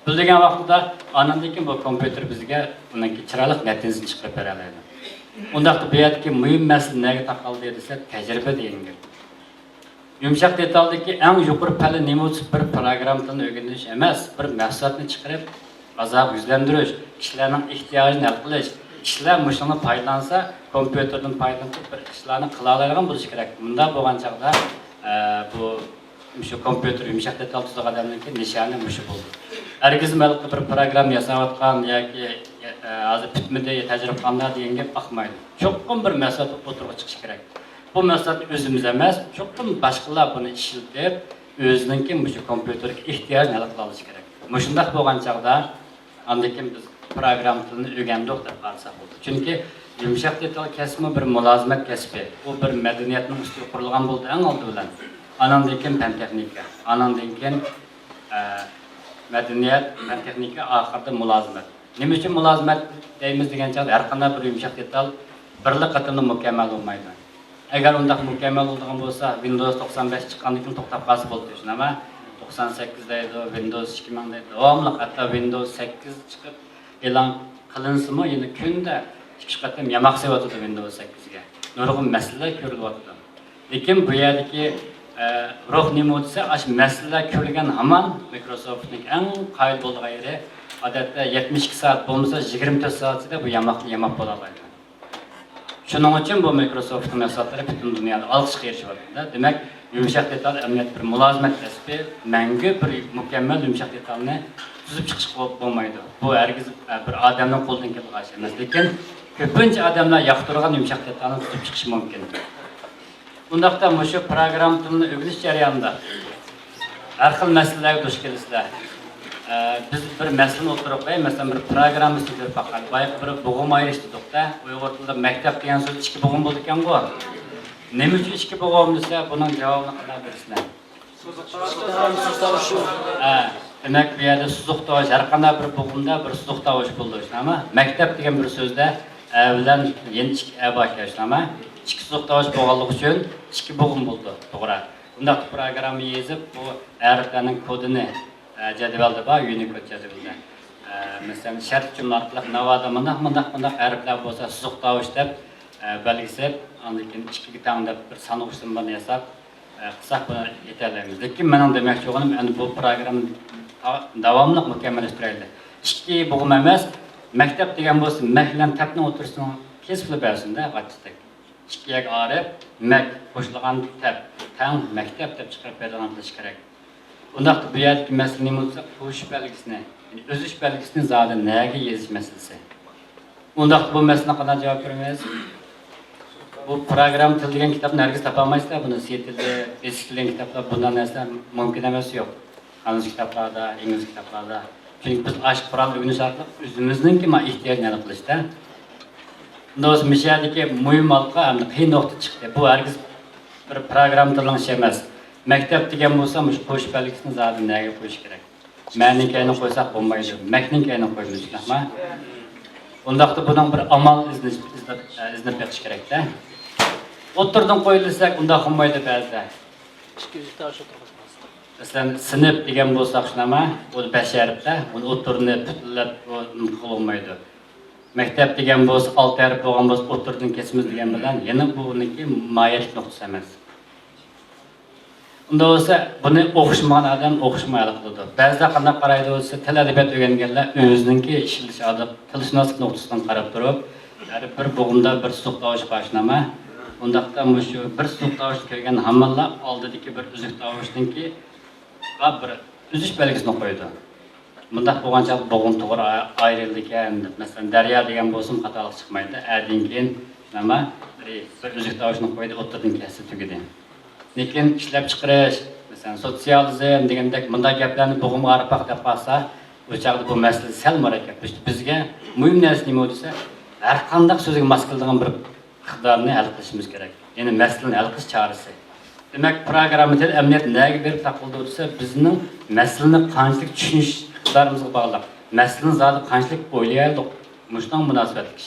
Bildiğin vaqtida anandan keyin bu kompüter bizga bununki chiroyli natijani chiqarib bera oladi. Undaq bu yerdagi muhim masala nega taqaldi desa tajriba degan gap. Yumshoq detaldagi eng yuqori palla nima bo'lsa bir program tilini o'rganish emas, bir mahsulotni chiqarib azab yuzlantirish, kishilarning ehtiyojini hal qilish, kishilar mushuni foydalansa, kompüterdan foydalanib bir ishlarni qila oladigan bo'lishi kerak. Bunda bo'lgan chaqda bu şu kompüter yumshoq detal tuzgan odamniki nishoni mush bo'ldi. Hargiz malqi bir program yasayotgan yoki hozir bitmidi, tajriba qilganlar degan gap baxmaydi. Cho'qqin bir masala o'tirib chiqish kerak. Bu masala o'zimiz emas, cho'qqin boshqalar buni ishlatib, o'zininki mush kompüterga ehtiyojni hal qila olish kerak. Mushundaq bo'lgan chaqda andakin biz program tilini o'rgandik deb qarsak bo'ldi. Chunki yumshoq detal kasbi bir mulozimat kasbi. Bu bir madaniyatning ustiga qurilgan bo'ldi eng oldi bilan. Anandan keyin fan texnika, anandan keyin madaniyat, fan texnika, oxirida mulozimat. Nima uchun mulozimat deymiz degan chaqda har qanday bir yumshoq detal birlik qatimda mukammal bo'lmaydi. Agar undaq mukammal bo'lgan bo'lsa, Windows 95 chiqqandan keyin to'xtab qolsa bo'ldi. Nima? 98 deydi, Windows 2000 deydi. Davomli hatto Windows 8 chiqib e'lon qilinsimi, yana kunda ikki qatim yamoq sevyapti Windows 8 ga. Nurg'un masalalar ko'rilyapti. Lekin bu yerdagi ruh nima desa, ash masala ko'rgan hamon Microsoftning eng qoyil bo'lgan yeri odatda 72 soat bo'lmasa 24 soat ichida bu yamoqni yamab bo'la oladi. Shuning uchun bu Microsoft mahsulotlari butun dunyoda olqishga erishyapti. Demak, yumshoq detal ahamiyat bir mulozimat kasbi, mangu bir mukammal yumshoq detalni tuzib chiqish bo'lmaydi. Bu hargiz bir odamning qo'lidan kelgan ish emas, lekin ko'pincha odamlar yoqtirgan yumshoq detalni tuzib chiqish mumkin. Bundaqda shu program tilini o'rganish jarayonida har xil masalalarga duch kelasizlar. Biz bir masalani o'tirib qo'yib, masalan bir programmani ko'rib baqqan. Boya bir bo'g'im ayirishdik-da. Uyg'ur tilida maktab degan so'z ikki bo'g'im bo'ldi ekan-ku. Nima uchun ikki bo'g'im desa, buning javobini qilib bersizlar. Demak, bu yerda suzuq tovush, har qanday bir bo'g'imda bir suzuq tovush bo'ldi. Ama maktab degan bir so'zda bilan yenchik abakish, ama ikki suzuq tovush bo'lganligi uchun ikki bo'g'im bo'ldi, to'g'ri. Bundaq programma yozib, bu harflarning kodini jadvalda bor, Unicode jadvalda. Masalan, shart jumla orqali navoda mundaq harflar bo'lsa, suzuq tovush deb belgilab, undan keyin ikkiga tangdab bir sanoq simbolini yasab, qisqa buni yetarlimiz. Lekin mening demoqchi bo'lganim, endi bu program davomli mukammallashtiriladi. Ikki bo'g'im emas, maktab degan bo'lsa, maklan tapni o'tirsini kesib bersin-da, g'attisdak. Ikkiga arib, mak qo'shilgan tap, tang maktab deb chiqarib bergan qilish kerak. Undaqda bu yerdagi masala nima bo'lsa, qo'shish belgisini, ya'ni o'zish belgisini zodi nega yozish masalasi. Undaqda bu masalaga qanday javob beramiz? Bu program til degan kitobni hargiz topa olmaysizlar. Buni setilda, eskilan kitoblar bundan narsa mumkin emas yo'q. Xonuz kitoblarda, ingliz kitoblarda. Chunki biz ash Qur'on o'rganish orqali o'zimizningki ehtiyojni hal qilishda. Bundoq mishadagi muhim halqa hamda qiyin nuqta chiqdi. Bu hargiz bir program tilini emas. Maktab degan bo'lsa, mush qo'shib belgisini zodi nega qo'yish kerak? Ma'ning kayni qo'ysak bo'lmaydi. Makning kayni qo'ymaymiz-mi? Undaqda buning bir amal iznab beqish kerak-da. O'tirdan qo'yilsak, unda qilmaydi ba'zida. Masalan, sinf degan bo'lsa, shunama, u 5 harfda, uni o'tirni butunlab qilolmaydi. Maktab degan bo'lsa, 6 harf bo'lgan bo'lsa, o'tirdan kesimiz degan bilan, yana buniki moyat nuqtasi emas. Unda bo'lsa, buni o'qishmagan odam o'qishmaydi qiladi. Ba'zida qanday qaraydi bo'lsa, til adabiyot o'rganganlar o'zininki ishlish odab, tilshunoslik nuqtasidan qarab turib, ya'ni bir bo'g'imda bir suzuq tovush qo'shnama, undaqda shu bir suzuq tovush kelgan hammalar oldidagi bir uzuk tovushningki va bir uzish belgisini qo'ydi. Bundaq bo'lgancha bo'g'im to'g'ri ayrildi ekan. Masalan, daryo degan bo'lsin xatolik chiqmaydi. Adin keyin nima bir uzuk tovushni qo'ydi, o'tirdan kesib tugidi. Lekin ishlab chiqarish, masalan, sotsializm degandek bunday gaplarni bo'g'imga arpaq deb qolsa, o'chaqda bu masala sal murakkab. Bizga muhim narsa nima desa, har qanday so'zga mos keladigan bir iqtidorni hal qilishimiz kerak. Ya'ni masalani hal qilish chorasi. Demek programma til emniyet neye berip takıldı dese bizning masalani qanchalik tushunish iqtidorimizga bog'liq. Masalani zodi qanchalik o'ylaylik, mushundan munosabatli.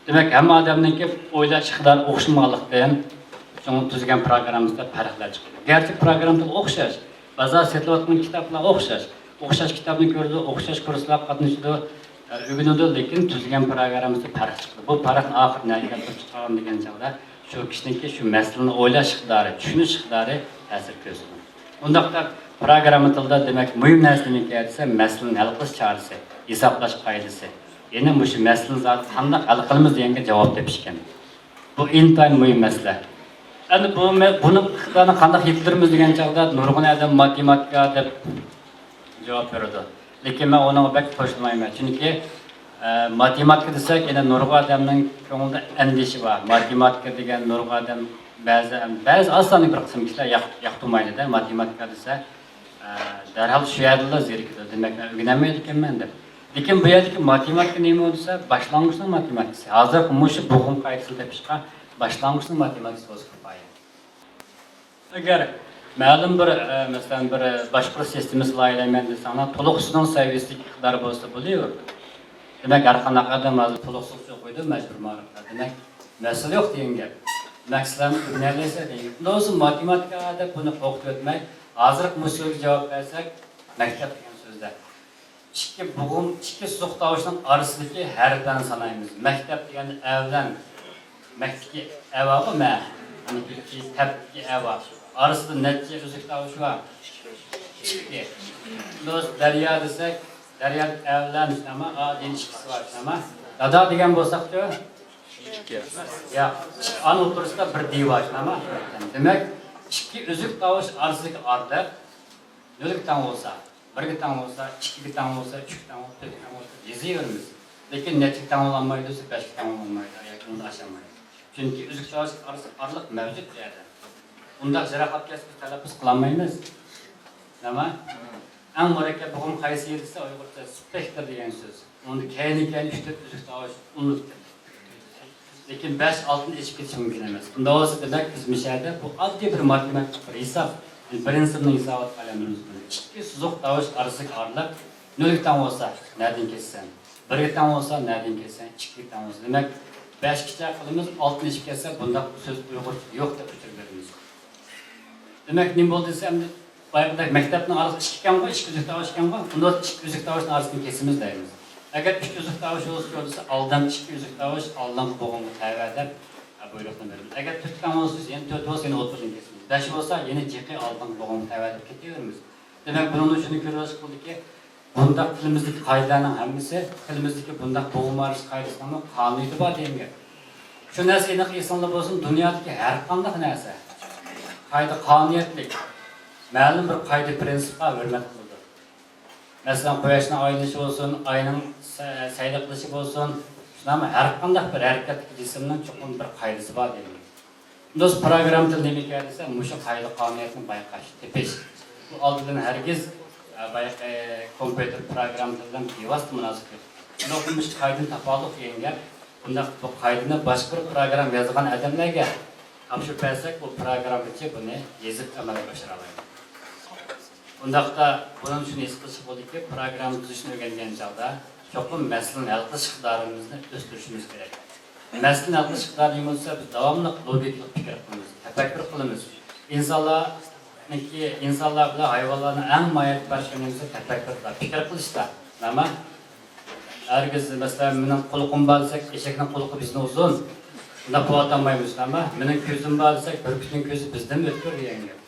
Demek hamma odamningki o'ylash iqtidori o'xshamaganlikdan so'ng tuzgan programmamizda farqlar chiqadi. Gerçi programda o'xshash, ba'zan setlayotgan kitoblar o'xshash kitobni ko'rdi, o'xshash kurslar qatnashdi, o'rganadi, lekin tuzgan programmamizda farq chiqdi. Bu farqni oxir nega chiqaram degan chog'da shu kishiniki shu masalani o'ylash iqtidori, tushunish iqtidori ta'sir ko'rsatadi. Undaqda programma tilida demak muhim narsa nima desa, masalani hal qilish chorasi, hisoblash qoidasi. Yine bu şu meseleni zaten qanday hal qilamiz deganga javob topishgan. Bu intayin muhim masala. Endi buni iqtidorni qanday yetildiramiz degan chog'da nurg'un adam matematika deb javob beradi. Lekin men ona bek qo'shilmayman. Chunki matematika desak, yana nurg'un odamning ko'nglida andishi bor. Matematika degan nurg'un odam ba'zi osonlik bir qism kishilar yoqtirmaydi-da. Matematika desa darhol shu yerda zerikadi. Demak, men o'rganmaydi ekanman deb. Lekin bu yerdeki matematika nima desa, boshlang'ich matematikasi. Hozir mushu bugun qoidasini topishga boshlang'ich matematikasi o'zi kifoya. Agar ma'lum bir masalan bir boshqaruv sistemasi loyihalayman desanglar, to'liq servislik iqtidori bo'lsa bo'laveradi. Demak, har qanday odam hozir to'liq suv qo'ydi, majbur ma'rifat. Demak, masala yo'q degan gap. Masalan, o'rganilsa degan. O'zi matematika deb buni o'qitib o'tmay, hozir musulga javob bersak, maktab degan so'zda ikki suzuq tovushning orasidagi harfdan sanaymiz. Maktab deganda avlan, maktabki avva ma, ikki tabki avva. Orasida necha suzuq tovush bor? Ikki. Do'st daryo desak, daryo avlan ama a degan ikkisi bor, ama dada degan bo'lsak-ku ikki. Ya, ana o'tirisida bir divosh, ama demak, ikki uzuk tovush orasidagi orliq nollikdan bo'lsa, birga tang olsa, ikkiga tang olsa, uchga tang olsa, to'rtga tang olsa yazaveramiz. Lekin necha tang olmaydi desa, beshga tang olmaydi, yoki unda aşamaydi. Chunki uzuk tovush orasi orliq mavjud yerda. Unda jarohat kesib talaffuz qilolmaymiz. Nima? Eng murakkab muhim qaysi desa, Uyg'urcha spektr degan so'z. Unda keyin 3-4 uzuk tovush unutdi. Lekin 5-6 ichib ketish mumkin emas. Unda bo'lsa demak biz mishada bu oddiy bir matematik bir hisob. Birinchi sinfning hisobot qalamimiz bilan ikki suzuq tovush orasidagi orliq nollikdan bo'lsa, nereden kessan? Birga bo'lsa, nereden kessan? Ikkiga bo'lsa. Demak, 5 kichik qilimiz 6 ichib ketsa, bundaq so'z Uyg'urcha yo'q deb tushunamiz. Demak, nima bo'ldi desa, endi boyagidek maktabning orasi ikki ekan-ku, ikki suzuq tovush ekan-ku, unda ikki suzuq tovushning orasini kesimiz deymiz. Agar 3 suzuq tovush bo'lsa, oldin 2 suzuq tovush, oldin bo'g'inga tayyor deb buyruqni beramiz. Agar 4 bo'lsa, yana 4 bo'lsa, yana 30 kesimiz. 5 bo'lsa, yana jiqi oldin bo'g'inga tayyor deb ketaveramiz. Demek bunun şunu görüyoruz ki bunda tilimizdeki kayıtlarının hemisi tilimizdeki bunda boğulmarız kaydısının kanunuydu var diyeyim ki. Şu nesine insanlar olsun dünyadaki her kandak neyse kaydı kanuniyetlik məlum bir kaydı prinsipə hürmet kıldı. Mesela koyaşın ayrılışı olsun, ayının sayılıklışı olsun ama her kandak bir hareketli cisiminin çok bir kaydısı var diyeyim. Dost program til demek ise muşu kaydı kanuniyetini bayqaş, tepeş. Bu aldıdan herkes kompüter programlarından bevasıta münasebet. Bunu okumuş kaydını tapalık diyenge, bunda bu kaydını başka bir program yazgan adamlarga kapşıp versek bu program için bunu yazıp amele başaralaydı. Bundaqda bunun için eskisi oldu ki program tuzuşunu öğrengen çağda çoxum meselenin hal qilish iqtidorimizni o'stirishimiz kerak. Meselenin hal qilish iqtidori bo'lsa biz davomli logik fikr qilamiz, tafakkur qilamiz. İnsanlar bilan hayvonlarning eng mayat parçalarimizni tafakkur qilib, fikr qilishda. Nima? Herkes mesela mening qulqim bor desak, eshakning qulqi bizdan uzun. Unda qo'llanmaymiz, nima? Mening ko'zim bor desak, burkutning ko'zi bizdan o'tkir degan gap.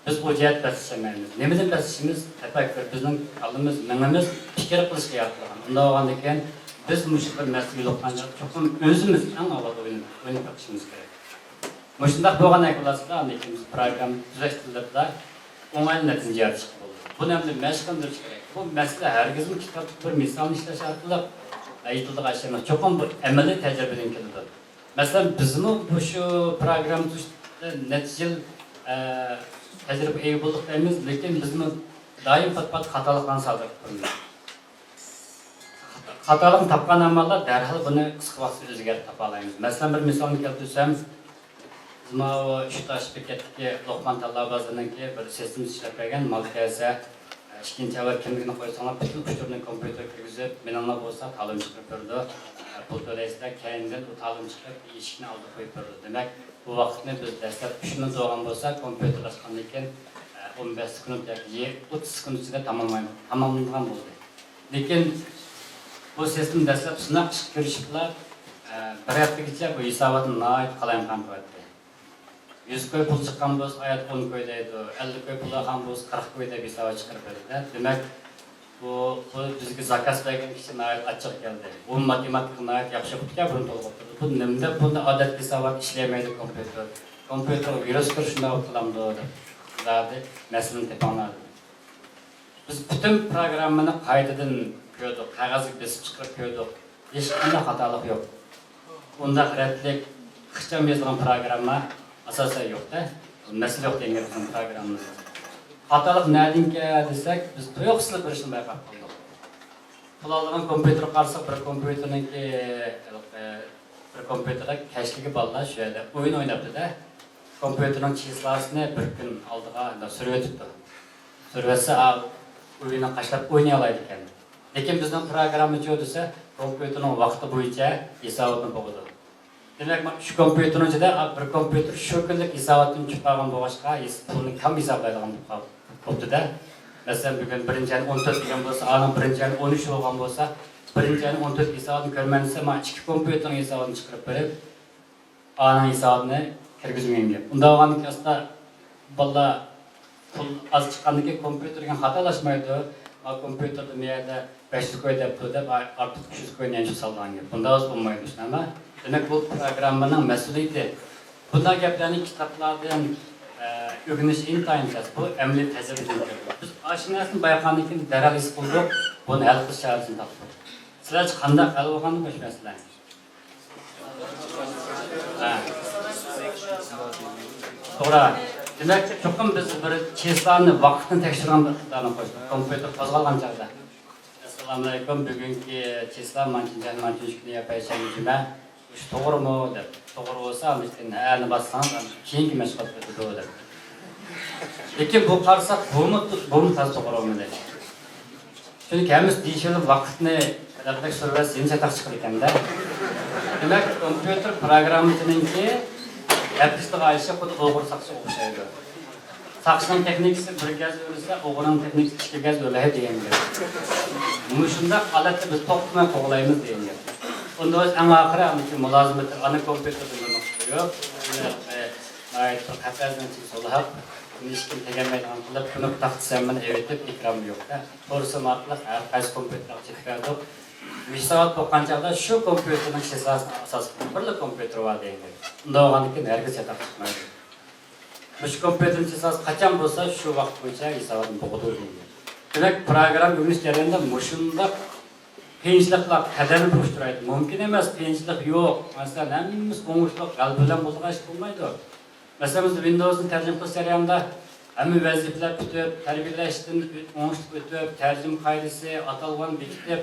Biz bu jihat basishmaymiz. Nimadan basishimiz? Tafakkur, bizning qalbimiz, mingimiz fikr qilishga yo'qolgan. Unda bo'lganda keyin biz mushkil mas'uliyat qancha cho'qim o'zimiz eng avval o'ylab chiqishimiz kerak. Mushundaq bo'lgan ekanlar, lekin program tuzashtirishda o'ng'ay natija chiqib bo'ldi. Buni ham mashqlandirish kerak. Bu masala hargizmi kitobda bir misolni ishlash orqali aytildiq ashama cho'qim bir amaliy tajribadan keladi. Masalan, bizmi bu shu program tuzishda natijal tajriba ega bo'ldik deymiz, lekin bizmi doim pat xatoliklarni sodir qilamiz. Xatolikni topgan amallar darhol buni qisqa vaqtda o'zgartirib topa olamiz. Masalan, bir misolni keltirsam, Bizma o Üçtaş beketdagi Loqman Talla bazarınınki bir sistem ishlab bergan Malkasa ikkinchi avval kimligini qo'ysanlar butun uchturni kompyuter kirgizib menanlar bo'lsa ta'lim chiqib berdi. Pul to'laysizlar keyindan u ta'lim chiqib eshikni oldi qo'yib berdi. Demak bu vaqtni biz dastlab shuni to'g'an bo'lsa kompyuterlashgandan keyin 15 sekund yoki 30 sekund ichida tamomlangan bo'ldi. Lekin bu sistem dastlab sinab ko'rishiblar bir haftagacha bu hisobotni nihoyat qalaymaqon qilyapti. 100 koy pul chiqqan bo'lsa oyat 10 koy deydi, 50 koy pul olgan bo'lsa 40 koy deb hisob chiqarib beradi. Demak bu bizga zakaz bergan kishi nihoyat achchiq keldi. Bu matematika nihoyat yaxshi o'tgan buni to'g'ri. Bu nimda bunda odat hisobot ishlamaydi kompyuter. Kompyuter virus kirishini qilamdi deb. Ularni masalani tepanglar. Biz bütün programmani qaytadan ko'rdik, qog'ozga besib chiqarib ko'rdik. Hech qanday xatolik yo'q. Unda xarakterlik ixcham yozilgan programma asosan yo'q-da. Masala yo'q degan programma. Xatolik nədinki desak, biz to'yoqsizlik birishni bayqab qoldik. Pul olgan kompyuter qarasak, bir kompyuterda kashligi bolalar shu yerda o'yin o'ynabdi-da. Kompyuterning chislosini bir kun oldiga surib o'tibdi. Survatsa o'yinni qashlab o'ynay oladi ekan. Lekin bizning programmachi desa, kompyuterning vaqti bo'yicha hisobotni bo'ladi. Demak, shu kompyuterning ichida bir kompyuter shu kunlik hisobotni chiqargan bo'lg'achqa, pulni kam hisoblaydigan bo'ldi-da. Masalan, bugun 1-14 degan bo'lsa, aning 1-13 bo'lgan bo'lsa, 1-14 hisobini ko'rmansa, men ikki kompyuterning hisobini chiqarib berib, aning hisobini kirgizmayman. Unda olgandan aslida bolalar pul az chiqqandan keyin kompyuterga xatolashmaydi. Kompyuterda meyada 500 koy deb deb artıq 300 koyni yanlış salgan. Bunda az olmaydı ama demek bu programmanın məsuliyyəti. Bundan gaplarni kitaplardan öğreniş intayın bu əmli təcrübə. Biz aşinasını bayqandan keyin dərhal his qıldık. Bunu hal qilish şartını tapdık. Sizlar qanday hal bo'lganini bilmaysizlar. To'g'ri. Demek ki çokum biz bir chislani vaqtini tekshirganlarni qo'ydik. Kompyuter qo'zg'algan chog'da. Assalomu alaykum. Bugungi chislar manchinjan kuni yapaysangiz-mi? Shu to'g'rimi deb. To'g'ri bo'lsa, lekin ani bassangiz keyingi mashg'ulot o'tadi deb. Lekin bu qarasak, bu to'g'ri bo'lmaydi. Chunki hamiz deyishimiz vaqtni qadrdek survat sencha taqchiqir ekanda. Demak, kompyuter programmasiningki yapıştığı ayşe kutu oğur saksı okşaydı. Saksının teknikisi bir kez ölürse, oğurun teknikisi iki kez öyle diyenler. Muşunda aletli biz toplumaya koğulayımız diyenler. Onda biz en akırı anlıkı mülazimeti, anı kompüterden tutuyor. Ait bir kafezden çıksa olahap, nişkin tegemeyle antılar, künük tahtısam ben evetip ikramı yok da. Doğrusu martlık, eğer kaysı kompüter çıkardık. Müsaat boqqanchaqda shu kompyuterning shifrasini asos qilib birli kompyuter bor deydi. Unda olgandan keyin herga chetaq chiqmaydi. Shu kompyuterning shifrasi qachon bo'lsa shu vaqt bo'yicha hisobotni bo'ladi deydi. Demak, program o'rganish jarayonida mushunda qiyinchiliklar qadamni burishtiradi. Mumkin emas, qiyinchilik yo'q. Masalan, hammamiz o'ngishli qalb bilan bo'lgan ish bo'lmaydi. Masalan, biz Windows'ni tarjima qilish jarayonida hamma vazifalar bitib, tarbiyalashdan o'ngishli o'tib, tarjima qoidasi atalgan bekitib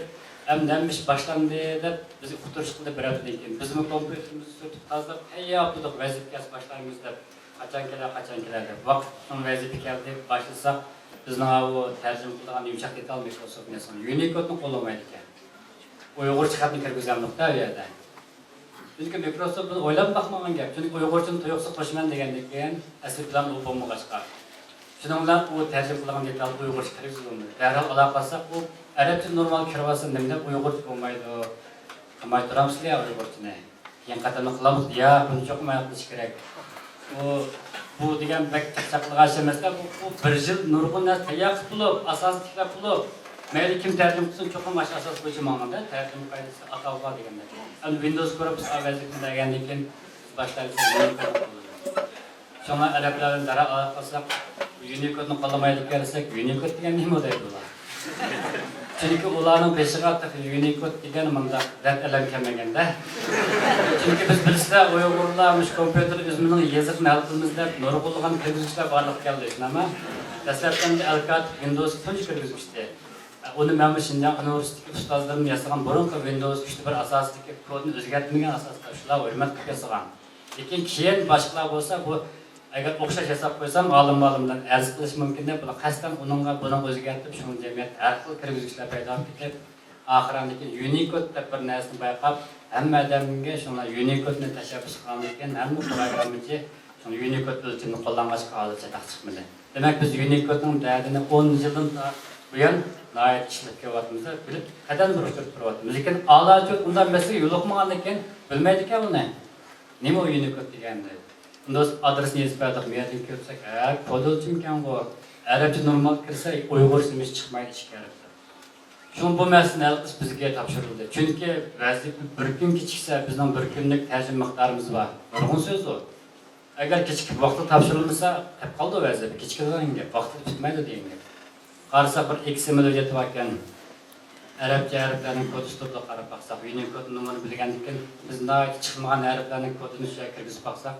Emdenmiş başlandı deb bizi uqtirish qilib beradi lekin bizning kompyuterimizni sotib hazırlab tayyorladik vazifaga başlaymiz deb qachon kelar deb vaqtning vazifa keldi başlasak bizning bu tarjima qilgan yumshoq detal Microsoft nason Unicode-ni qo'llamaydi ekan. Uyg'urcha xatni kirgizganlikda u yerda. Chunki Microsoft buni o'ylab baxmagan gap. Chunki Uyg'urchani to'yoqsa qo'shman degandan keyin asl bilan u bo'lmag'achqa. Shuning bilan u tarjima qilgan detal Uyg'urcha kirgizildi. Darhol aloqasak u Arapça normal kirvasın demde Uygurca olmaydı. Qilmay turamsizlar Uygurchani. Keyin qatamni qilamiz. Ya, buni cho'qmay qilish kerak. Bu degan bak taqchaqlig'i emasda bu bir yil nurg'un narsa tayyor qilib, asos tiklab qilib, mayli kim tarjima qilsin cho'qim asos bo'yicha ma'noda tarjima qoidasi atalgan deganda. Endi Windows ko'rib avazlik degandan keyin boshlaymiz. Shoma arablardan dara qilsak, Unicode-ni qo'llamaylik kelsak, Unicode degan nima deydi ular? Çünkü ularning peshiga Unicode degan manda dard alam kelmaganda. Çünkü biz bilsizlar Uyg'urlar mush kompyuter o'zimizning yozishni hal qilamiz deb nurg'ulg'an kirgizishlar barliq keldi. Ama dastlabdan Alcat Windows tunch kirgizishdi. Uni men Shinjan universiteti ustozlarim yasagan burungi Windows 3 bir asosdagi kodni o'zgartmagan asosda shular hurmat qilib yasagan. Lekin keyin boshqalar bo'lsa bu agar o'xshash yasab qo'ysam, olim-olimdan arz qilish mumkin-da, bular qasddan uningga buni o'zgartirib, shu jamiyat har xil kirgizishlar paydo qilib, oxiratdagi Unicode deb bir narsani bayqab, hamma odamga shunday Unicode-ni tashabbus qilgan ekan, hamma programmachi shu Unicode o'lchimini qo'llanmasga hozircha chiqmadi. Demak, biz Unicode-ning dardini 10 yildan buyon nayet ishlab kelyapmiz, bilib, qadam burishtirib turyapmiz. Lekin a'lochi undan masala yo'liqmagan ekan, bilmaydi ekan buni. Nima Unicode deganda? Bundos adresini yazib berdik, meydan ko'rsak, kod o'lchimkan bu. Arabcha normal kirsa, Uyg'urchamiz chiqmaydi ishkaribdi. Shun bu masalani hal qilish bizga topshirildi. Chunki vazifa bir kun kechiksa, bizning bir kunlik ta'jil miqdorimiz bor. Nurg'un so'z u. Agar kechikib vaqtda topshirilmasa, qolib qoldi vazifa, kechikadigan gap, vaqtda bitmaydi degan gap. Qarasa bir XML yetib ekan. Arabcha harflarning kod ustida qarab baqsaq, Unicode nomerini bilgandan keyin biz nayt chiqmagan harflarning kodini shunday kirgizib baqsaq,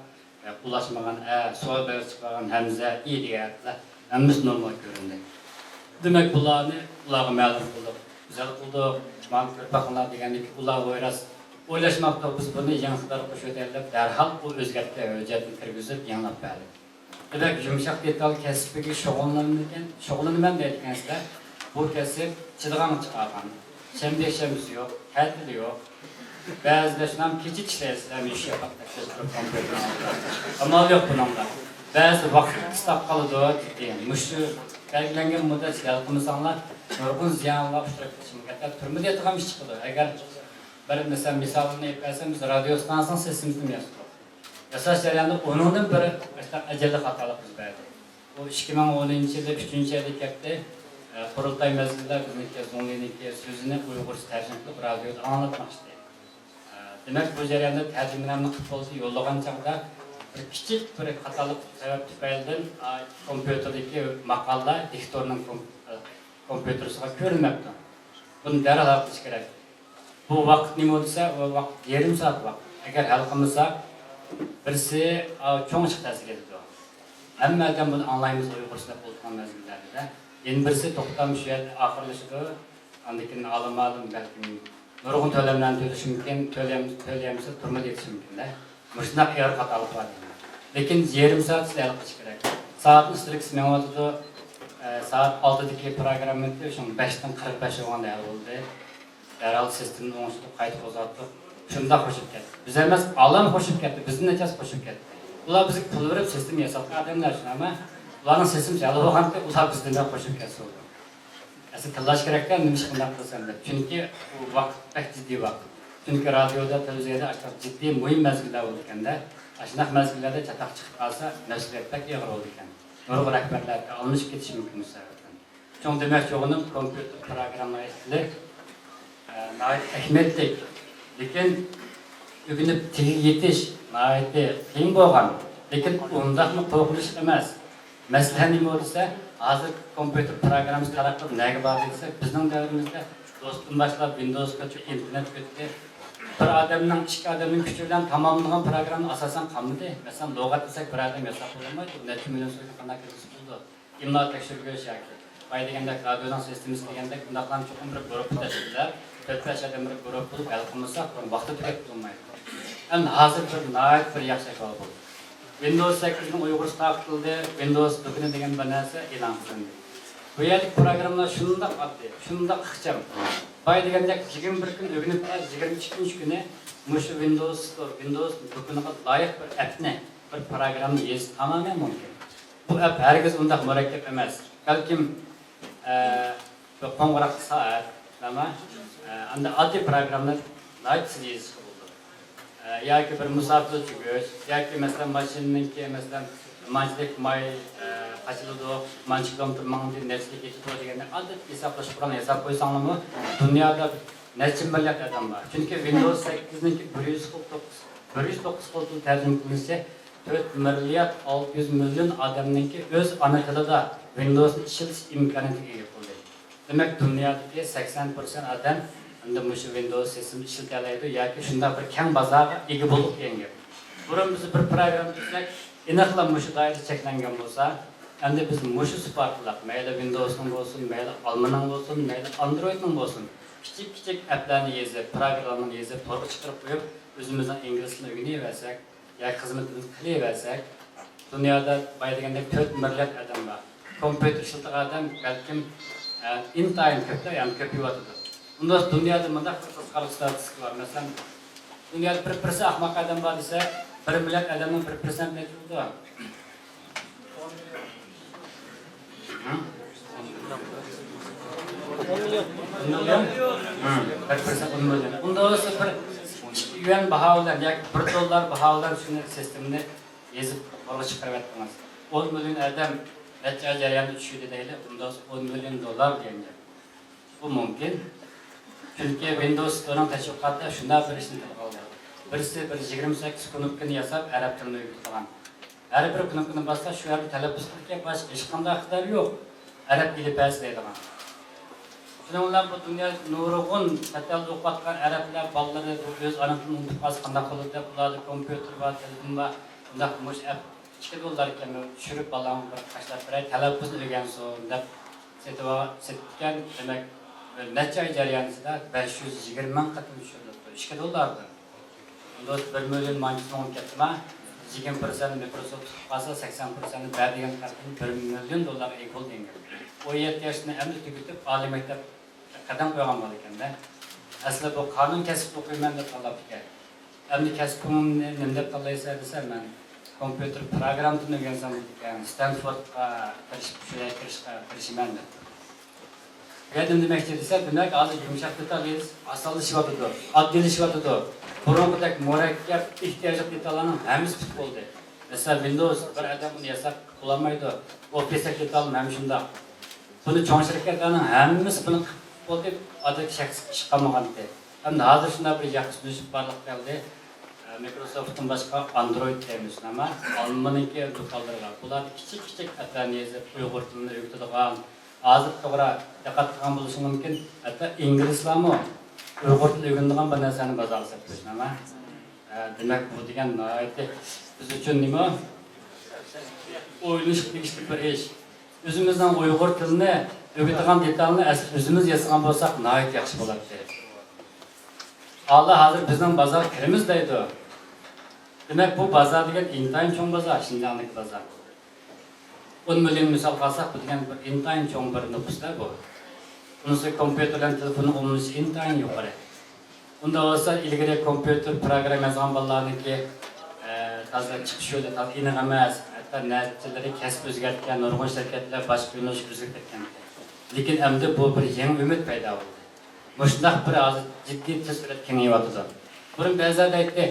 ulaşmagan so'l berib chiqqan hamza, i deganlar hammasi normal ko'rindi. Demak, ularga ma'lum qildik. Güzel qildik. Man ko'rpaqlar degandek ular o'yras o'ylashmoqda biz buni yangilar qo'shib o'taylik, darhol bu o'zgartirish hujjatini kirgizib yanglab berdik. Demak, yumshoq detal kasbiga shug'ullanaman deyotgansizlar, bu kasb chidigan chiqargan. Shanba-shanbasi yo'q, ta'tili yo'q. Ba'zida shunam kechik ishlaysiz, ish yapaqda amal yo'q buningda. Ba'zi vaqt qistab qoladi degan. Mushu belgilangan muddat yalqimizanlar nurg'un ziyonlar ishtirok etishimga turmada yetgan ish chiqadi. Agar bir misolini aytsam, biz radio stansiyasining sesimizni yasadik. Yasash jarayonida o'ningdan biri ajalli xatolik bo'ldi. Bu 2010-yilda 3-yilda ketdi. Qurultay mezgilida bizniki zo'nliniki so'zini Uyg'urcha tarjima qilib radioda anglatmoqchi. Demek bu jarayonda tarjimalarni qilib bo'lsa yo'llagan chaqda bir kichik bir xatolik sabab tufaylidan kompyuterdagi maqola diktorning kompyuterisiga ko'rinmabdi. Buni darhol hal qilish kerak. Bu vaqt nima bo'lsa, u vaqt yarim soat vaqt. Agar hal qilmasak, birisi cho'ng chiqtasi keladi. Hamma odam buni anglaymiz Uyg'urcha bo'lgan mezgillarda. Endi birisi to'xtam shu yerda oxirlashadi. Andikin olmadim balki nurg'un to'lamlarni to'lash mumkin, to'layamsa turma detish mumkin-da. Mushunday yer xatolik bor. Lekin yarim soat hal qilish kerak. Soatni istilik sinayotdi. Soat 6dagi programmani shu 5dan 45 bo'lganda hal bo'ldi. Darhol sistemni o'ngishtirib qayta qo'zg'atdik. Shunda qo'shib ketdi. Biz emas, olam qo'shib ketdi, bizni nechasi qo'shib ketdi. Ular bizga pul berib sistem yasatgan odamlar shunami? Ularning sistemi hal bo'lganda ular bizdan qo'shib ketdi. Aslında tanlash kerakdan nima shunday qilsam deb. Chunki u vaqt pek jiddiy vaqt. Chunki radioda, televiziyada ashaq jiddiy muhim mezgillar bo'lganda, ashunaq mezgillarda chataq chiqib qolsa, mas'uliyat pek og'ir bo'ldi ekan. Nurg'un rahbarlarga olinib ketishi mumkin sababdan. Chunki demak, yo'g'inib kompyuter programmalar nayt ahmetlik. Lekin o'ginib tili yetish nayt qiyin bo'lgan. Lekin undaqmi qo'rqilish emas. Masalan nima bo'lsa, hozir kompyuter programmasi taraqqiyot nega bor desa, bizning davrimizda do'stim boshlab Windowsgacha internet ketdi. Bir odamning, ikki odamning kuchi bilan tamomlagan programma asosan qolmadi. Masalan, lug'at desak, bir odam yasab bo'lmaydi. Necha million so'zni qanday kirgizib bo'ldi? Imlo tekshiruvga yoki boy deganda radioning sistemasi deganda bundaqdan cho'qim bir guruh tashkillab, 4-5 odam bir guruh bo'lib hal qilmasa, vaqti tugab bo'lmaydi. Endi hozir bir nayt bir yaxshi ahvol bo'ldi. Windows 8'ning Uyg'urcha taqtildi, Windows 9 degan bir narsa e'lon qilindi. Bu yerlik programmalar shundoq oddiy, shundoq ixcham. Boy deganda 21 kun o'rganib, 22 kuni mushu Windows 9ga loyiq bir appni, bir programmani yazish tamamen mumkin. Bu app hargiz undaq murakkab emas. Balkim qo'ng'iroq soat, anda oddiy programmalar loyiq yazish yoki bir musofir chiqish, yoki masalan mashinaniki masalan manchlik may qachiladi, manchlik kilometr mangdi neslik ketadi deganda oddiy hisoblash quran hisob qo'ysangmi, dunyoda necha milliard odam bor. Chunki Windows 8niki 109 qilib tarjima qilinsa, 4 milliard 600 million odamniki o'z ona tilida Windowsni ishlatish imkoniyatiga ega bo'ldi. Demak, dunyodagi 80% odam unda mushu Windows sistemini ishlatalaydi yoki shunday bir keng bozorga ega bo'lib kelgan. Burun biz bir program tuzsak, aniqla mushu doirada cheklangan bo'lsa, endi biz mushu sifatlar, mayli Windowsning bo'lsin, mayli Almaning bo'lsin, mayli Androidning bo'lsin, kichik applarni yozib, programmalarni yozib, to'g'ri chiqarib qo'yib, o'zimizning ingliz tilini o'rganib olsak, ya xizmatimizni qilaversak, dunyoda boya degandek 4 milliard odam bor. Kompüter ishlatgan odam balkim intayin ko'pda, ya'ni ko'payyotdi. Unda dunyoda bunday qiziqarli statistika bor. Masalan, dunyoda 1% ahmoq odam bor desa, 1 milliard odamning 1% necha bo'ldi? 10 milyon. 10 milyon. Bunda olsa bir yuan baholar, yoki 1 dollar baholar shuni sistemni yezib qo'lga chiqarib aytamiz. 10 milyon odam necha jarayonda tushadi deydi. Bunda 10 milyon dollar deydi. Bu mumkin. Türkiye Windows Store'un tashviqotida shunday bir ishni qildi. Birisi bir 28 knopkani yasab, arab tilini o'rgatgan. Har bir knopkani bassa shu yerda talaffuz qilishga boshqa hech qanday iqtidor yo'q. Arab tili bas deydigan. Şunlar bu dünya nurgun, hatta okutkan Araplar, balları, öz anasının unutmaz, kandak olur da buladı, kompüter var, telefon var, bunlar muş hep çıkıp yollar kemi, şürüp balağın kaçlar birer, telaffuzunu ögen sonunda setken demek neçe ay jaryanısı da 520 katım şurada, $2 dolardı. Onda 1 milyon mancısını ketme, 20% Microsoft tutmasa 80% verdiğin katım $1 milyon ekol dengi. O 7 yaşını emri tüketip, âli mektep qadam qo'ygan bo'lar ekanda. Aslida bu qonun kasb o'qiyman deb talab ekan. Endi kasbimni nima deb tanlaysan desam, men kompüter programmani o'rgansam ekan, Stanfordga kirishman deb. Edim demoqchi desa, demak, hozir yumshoq detallar asallashyapti, oddiylashayapti. Burunqidek murakkab ehtiyojli detallarning hammasi bitib bo'ldi. Masalan, Windows bir odam uni yasab qolmaydi. Office detallar ham shunday. Buni cho'ng shirkatlarning hammasi buni bo'ldi, adek shaxs ish qilmagandi. Endi hozir shunday bir yaxshi o'sib barliq keldi. Microsoft'dan boshqa Android deymiz, ama Almaniyga do'konlar. Bular kichik atlarni yozib, Uyg'ur tilini o'rgatadigan, hozir to'g'ri diqqat qilgan bo'lishi mumkin. Hatto inglizlarmi Uyg'ur tilini o'rganadigan bir narsani bozor sotishdi, ama demak bu degan nihoyatda biz uchun nima? O'ylash tegishli bir ish. O'zimizdan Uyg'ur tilini o'rgatadigan detalni o'zimiz yasagan bo'lsak, nihoyat yaxshi bo'ladi. Allah hozir bizning bozor kirimiz deydi. Demak, bu bozor degan intayin cho'ng bozor, Shinjongdagi bozor. 10 milyon misol qilsak, bu degan bir intayin cho'ng bir nufusda bu. Bunisi kompüterdan telefonning omilishi intayin yuqori. Unda bo'lsa, ilgari kompüter program yozgan bolalarniki toza chiqish yo'li toza aniq emas. Hatto natijalari kasb o'zgartgan, nurg'un shirkatlar boshqa yo'nalish o'zgartgan. Lekin endi bu bir yangi umid paydo bo'ldi. Boshliq bir hozir jiddiy tezlikda kengayotdi. Burun ba'zida aytdi,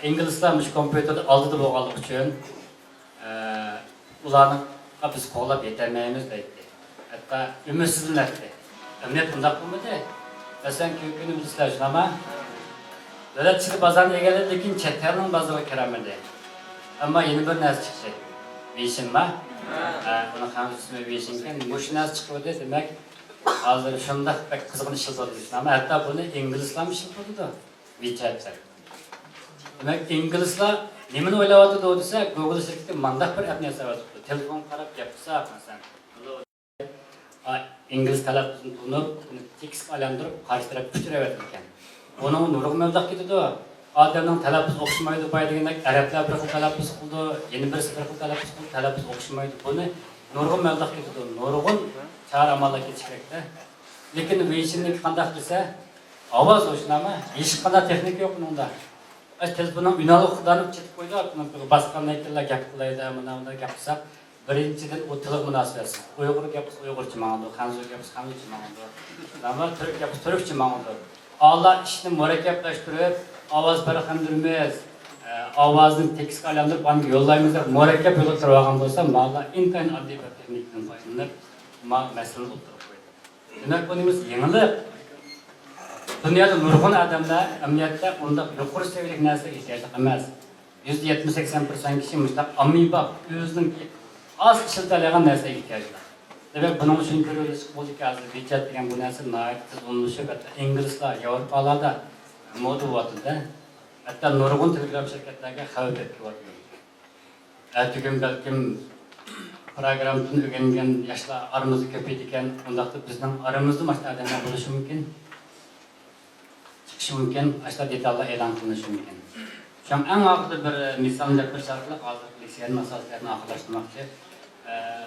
inglizlar mush kompüterda oldida bo'lganligi uchun ularni biz qo'llab yetolmaymiz deydi. Hatto umidsizlanadi. Umid bunday bo'lmadi. Masalan, ko'pini bizlar shunaqa davlatchilik bozorni egalladi, lekin chet elning bozoriga kiramadi. Ammo yana bir narsa chiqdi. Beshinma? Buni ham ismi beshinkan, mush narsa chiqdi, demak hozir shunday qiziq ish qiladi. Ammo hatto buni inglizlar ish qiladi. WeChat'da. Demak, inglizlar nimani o'ylayapti desa, Google shirkati mandaq bir app yasayapti. Telefon qarab gapirsa, masalan, ingliz talaffuzini tunib, tekst alandirib, qarshi taraf kuchiraveradi ekan. Buni nurg'un mablag' ketadi. Odamning talaffuz o'xshamaydi, degandak arablar bir xil talaffuz qildi, yana birisi bir xil talaffuz qildi, talaffuz o'xshamaydi. Buni nurg'un mablag' ketadi. Nurg'un chora amallar ketish kerakda. Lekin WeChat'ni qanday qilsa, ovoz o'shnama, hech qanday texnika yo'q bunda. Telefonning unali xudanib ketib qo'ydi, basqandan kellar gap qilaydi, mana gapirsa, birinchidan u til munosabati. Uyg'ur gapirsa Uyg'urcha ma'noda, Xanzo gapirsa Xanzocha ma'noda. Ama Turk gapirsa Turkcha ma'noda. Allah ishni murakkablashtirib, ovoz barqamdirmiz, ovozning tekstga aylantirib, aniq yo'llaymiz deb murakkab yo'lga kirgan bo'lsa, ma'lum intayin oddiy bir texnikdan foydalanib, masalani o'tirib qo'ydi. Demak, bunimiz yangilik. Dünyada nurg'un odamlar amniyatda unda yuqori seviyalik narsaga ehtiyojli emas. %70-80% kishi mustaq ammiyba o'zining az ishlatadigan narsaga ehtiyojli. Demak, buning uchun ko'rilish bo'ldi hozir WeChat degan bu narsa nihoyat tez unlashib, hatto inglizlar, yevropalarda moda bo'lyapti. Hatto nurg'un telegram shirkatlarga xabar beryapti. Ertaga balkim programmani o'rgangan yoshlar aramizda ko'paydi ekan, undaqda bizning aramizda mana odamlar bo'lishi mumkin. chiqishi mumkin, ashta detallar e'lon qilinishi mumkin. Şu en ağırda bir misalda bir şartlık hazırlık liseyenin asaslarını akıllaştırmakçı.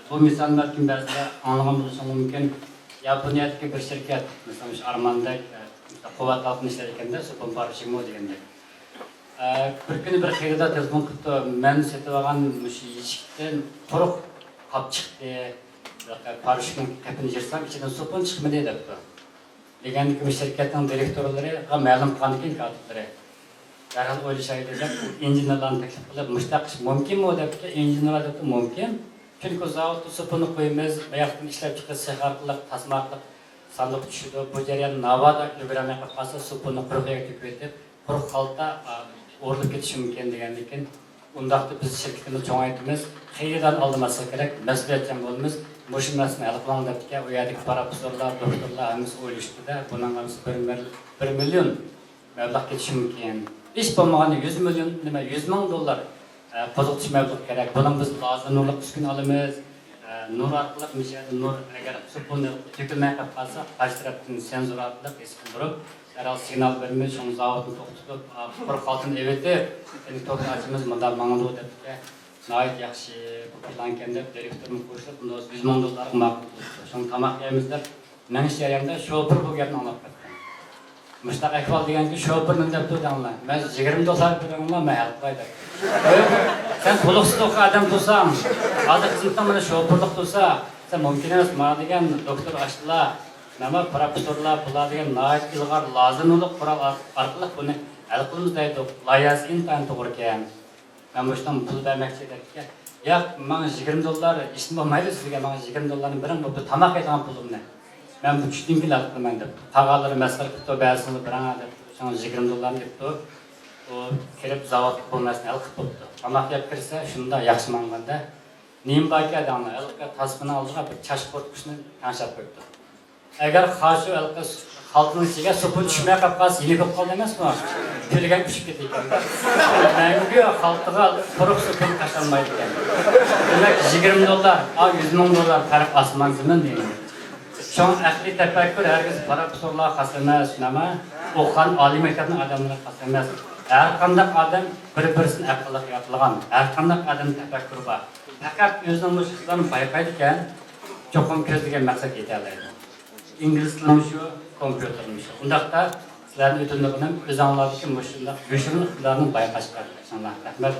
Bu misal belki bazıları anlayan bulursa mümkün. Yaponiyaddaki bir şirket, mesela Arman'da Kuvvet altını işlerken de Supon Parışıgmo degende. Bir günü bir xeyrida telefon qilibdi, men setib olgan yeshikdan quruq qolib chiqdi. Parışıgmo qapini yirsam, ichidan Supon chiqmadi debdi. Deganki bu şirketning direktorlariga ma'lum qilgan katiblari. Derhal o'ylashaydi deb injenerlarni taklif qilib, mushtaq qilish mumkinmi debdi, injenerlar debdi mumkin. Chunki zavodda Suponni qo'yamiz, bu yoqdan ishlab chiqish sex orqali, tasma orqali sandiq tushidi. Bu jarayon navoda ulgurmay qolsa Suponni quruqga to'kib, quruq holda o'rilib ketishi mumkin degandan keyin undaqda biz shirkatimizni cho'ngaytiramiz, xayridan olmaslik kerak, mas'uliyatchan bo'lamiz. Mushu narsani hal qiling debdi. U yerdagi professorlar, doktorlar hammasi o'ylashdi-da, buning ham 1 million mablag' ketishi mumkin. İş bulmağını 100 milyon, 100 bin dolar pozitiş mevcut gerek. Bunun biz bazı nurluk üskün alımız, nur arkalık müşahede nur eğer Suponni tükülmeye kapatsa karşı taraftan sensör arkalık eski durup herhal signal vermiş, onu zavodunu toxtutup, quruq altın eveti, yani toxtacımız mıda mağdur debdi. Nayet yaxşı bu plan kende direktörümü koşup, bunda 100 bin dolar mağdur. Şunu tamak yemizler, men iş yerinde şoför bu yerini anlattı. Müştak ekval diyen ki şoförün debdi odanlar. Ben 20 dolar birimle mehal koydu. Sen toluksuz oku adam tutsan, adı kızımdan bana şoförlük tutsa, sen mümkün emas bana diyen doktor açtılar, nama profesörler bular diyen nayet ilgar lazım olup kural arkalık bunu el kılımızdaydı. Layaz intan doğru keyen. Ben bu işten pul vermekçi derken, ya bana 20 dolar işim olmaydı sizge, bana 20 doların birim bu tamak eden pulum ne? Ben bu düştüğüm gibi aldım ben de. Tağaları mesele kutlu, beyazını bırana da. Sonra 20 dolar yaptı. O kelip zavod olmasını alıp tuttu. Tamak yapırsa şunu da yaxşı manganda. Neyim baki adamlar, alıp tasmını aldığa bir çaş korkuşunu tanışap koydu. Eğer karşı alıp halkının içine sopu düşmeye kapkası yeni bir kaldı demez mi? Kölgen küçük gidiyor. Ben diyor halkıga koruk sopunu kaçanmaydı. Demek 20 dolar, 100 bin dolar fark asman zımın değil. Şu an akli tefekkür herkes profesörler kasamaz, ama okuyan alim mektebinin adamları kasamaz. Her kandak adam bir-birisini akıllı yapılgan, her kandak adam tefekkür var. Fakat özünün ışıklarını bayqaydıkken, çoxum közlüge məqsəd yeterliydi. İngiliz tilinin şu, kompüterinin şu. Ondaqda sizlerin ötünlüğünün öz anladığı ki, müşürün ıqtidarının bayqaşqar. Şanlar, rəhmət.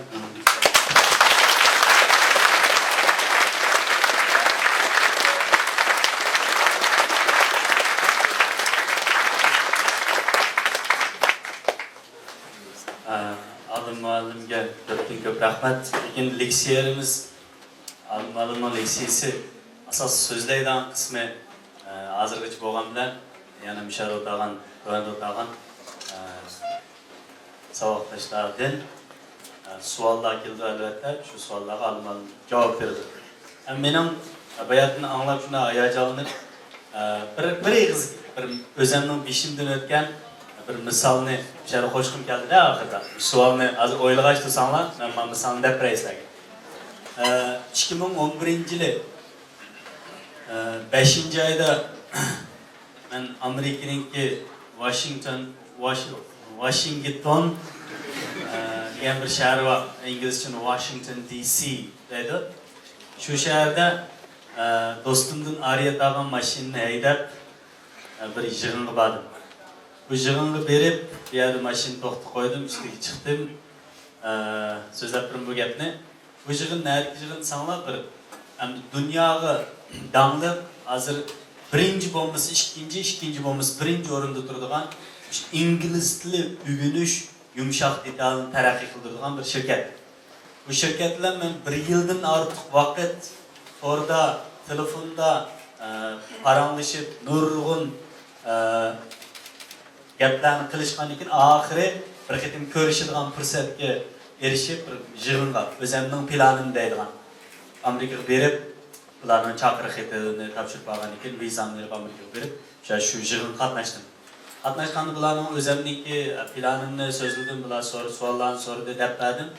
Alim muallimga ko'p rahmat. Lekin leksiyamiz alim muallimning leksiyasi asos so'zlaydigan qismi hozirgacha bo'lgan bilan yana mishar o'tag'an, Rwanda o'tag'an saboqdoshlardan savollar keldi albatta. Shu savollarga alim muallim javob berdi. Mening bayatni anglab shuna hayajonlanib bir eg'iz bir o'zimning beshimdan o'tgan bir misalni şöyle hoşgum geldi ne ahırda. Sualını az oylağa tutsanglar, ben misalını dep reislerge. 2011 yılı 5. ayda ben Amerika'nınki Washington diyen bir şehir var. İngilizce Washington DC dedi. Şu şehirde dostumdan araya dağın maşinini heydep bir yığınlı badım. Bu yığınlı berip, bir yerde maşini to'xtatib qo'ydim, üstüge chiqdim. So'zlab turim bu gapni. Bu yığın nerede yığın sanlar bir dunyoga damlab, hozir birinchi bo'lmasa ikkinchi bo'lmasa birinchi o'rinda turadigan ingliz tili o'rganish yumshoq detalini taraqqiy qildiradigan bir shirkat. Bu shirkat bilan men 1 yildan ortiq vaqt orada telefonda paranglashib, nurg'un gaplarni qilishgan ekan, oxiri bir qatim ko'rishadigan fursatga erishib, bir yig'inga o'zimning planim deydigan Amerikaga berib, ularning chaqiriq xatini topshirib olgan ekan, vizamni Amerikaga berib, shu yig'inga qatnashdim. Qatnashganda bularning o'zimniki planimni so'zladim, bular savollarni so'radi, deb berdim.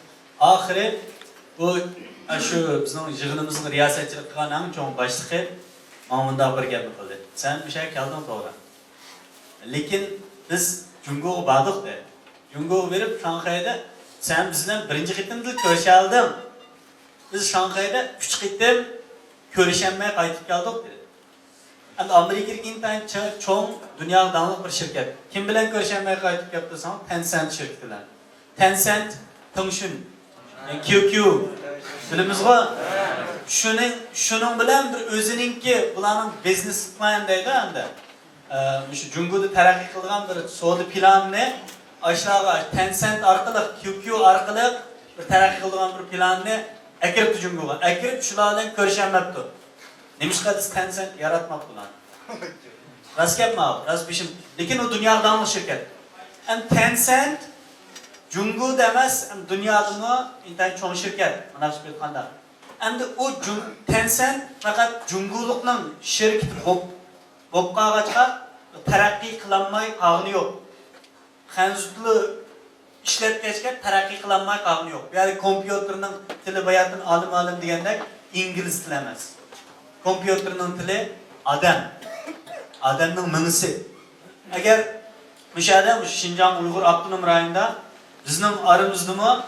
Oxiri bu shu bizning yig'inimizning riyosatchilik qilgan eng chong boshlig'i mana bunday bir gapni qildi. Sen bir şey keldin to'g'ri. Lekin biz Jungo'ga bardık dedi. Jungo'ga verip Şanghay'da sen bizden birinci qitimda ko'rishaldim. Biz Şanghay'da 3 qitim ko'rishamay qaytib keldik dedi. Endi Amerika'daki intayin çoğun dünya danlıq bir şirket. Kim bilen ko'rishamay qaytib keldi desam, Tencent şirketi bilen. Tencent, Tengshun, QQ, bilimizga şunun bilen bir o'zininki bularning business plan deydi endi. Şu Jungo'da taraqqiy qilgan bir savdo planini aşağıya Tencent orqali, QQ orqali bir taraqqiy qilgan bir planni akiribdi Jungo'ga. Akirib shular bilan ko'rishamabdi. Nemishqa biz Tencent yaratmabdi ularni. Rast gapmi? Rast bishim. Lekin u dunyodan şirket. Hem Tencent Jungo'da emas, dunyodagi intay cho'ng shirkat. Mana shu aytganda. Endi u Tencent faqat Jungo'likning shirkati bo'lib qolg'achqa taraqqiy qilolmay qolgani yo'q. Xanzutli ishlatgachga taraqqiy qilolmay qolgani yo'q. Ya'ni kompyuterning tili bayatdan olim degandek ingliz tili emas. Kompyuterning tili odam. Odamning mingisi. Agar mishada Şinjan Uyg'ur avtonom rayonida bizning aramizda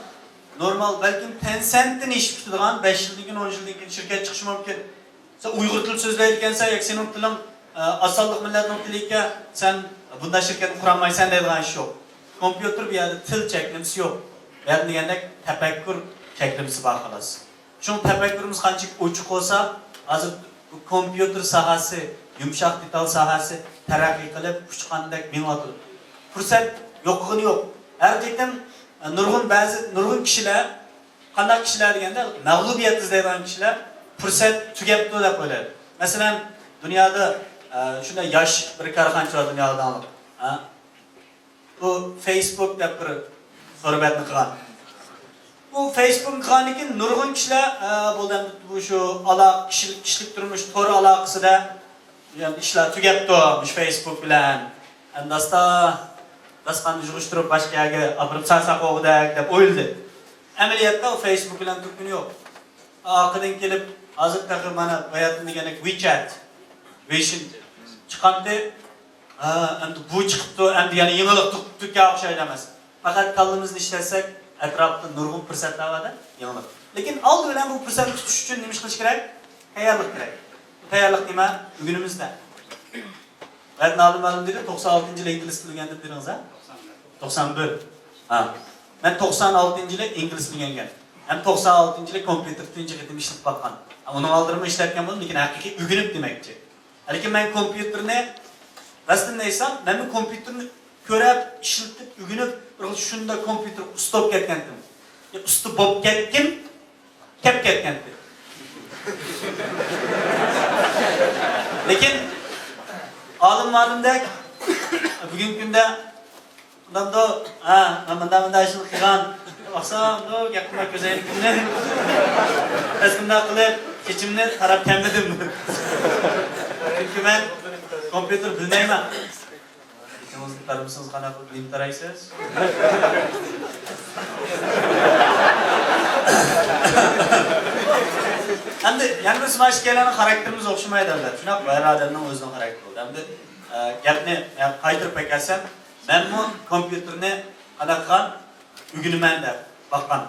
normal balkim Tencent'dan ish tutadigan 5 yildan 10 yildan shirkat chiqishi mumkin. Sen Uyg'ur tili so'zlaydi ekansan, yoki sening tiling asalliq millatning tiliga sen bunday shirkat qurolmaysan deydigan ish yo'q. Kompyuter bir yerda til cheklimasi yo'q. Yani degandek tafakkur cheklimasi bor xolos. Shu tafakkurimiz qancha ochiq bo'lsa, hozir kompyuter sohasi, yumshoq detal sohasi taraqqiy qilib, kuchqandek minglab fursat yo'qligini yo'q. Erkekten nurg'un kishilar, qanday kishilar deganda mag'lubiyat izlaydigan kishilar fursat tugabdi deb o'ylaydi. Masalan, dunyoda shunday yosh bir korxonchi bor dunyoda. Bu Facebook deb bir suhbatni qilgan. Bu Facebook qilganikin nurg'un kishilar bo'ldi bu shu kishilik turmush to'g'ri aloqasida ishlar tugabdi bu Facebook bilan. Andasta Dasqanni yig'ishtirib boshqa yerga olib sarsaqoqdak deb o'yladi. Amaliyotda Facebook bilan turkuni yo'q. Oqidan kelib, hozir taqir mana bayatni deganek WeChat, Weixin chiqdi. Endi bu chiqibdi, endi yana yangilik tukka o'xshaydi emas. Faqat qalbimizni ishlasak, atrofda nurg'un fursatlar bor, yangilik. Lekin oldi bilan bu fursatni tutish uchun nima qilish kerak? Tayyorlik kerak. Tayyorlik nima? Bugunimizda. Ben ma'lum dedi 96 yılı İngiliz bilgandim dediniz ha? 91. Ha. Ben 96 yılı İngiliz bilgangan. Hem 96 yılı kompüter tunji qitim ishlab bakkan. Uni oldinma ishlatgan bo'ldim, lekin haqiqiy o'rganib demakchi. Lekin men kompüterni aslında desam, men bu kompüterni ko'rib, ishlatib, o'rganib, bir shunda kompüter usta bo'lib ketgandim. Usta bo'lib ketdim, ketgandim. Lekin Alım-malımdek, bugün günde bundan işini qilgan. Baksam, gapimga ko'zaylik günde. Eskimda qilib, kechimni qarab kelmadim. Çünkü ben kompüter bilmayman. Kechimizni taribsiz qanaqa bilim taraysiz? Endi yangi smashkalarning xarakterimiz o'xshamaydi albatta. Shunaqa bir odamning o'zining xarakteri bo'ldi. Endi gapni qaytirib aytsam, men bu kompyuterni qanaqagan o'rganaman deb bakkan.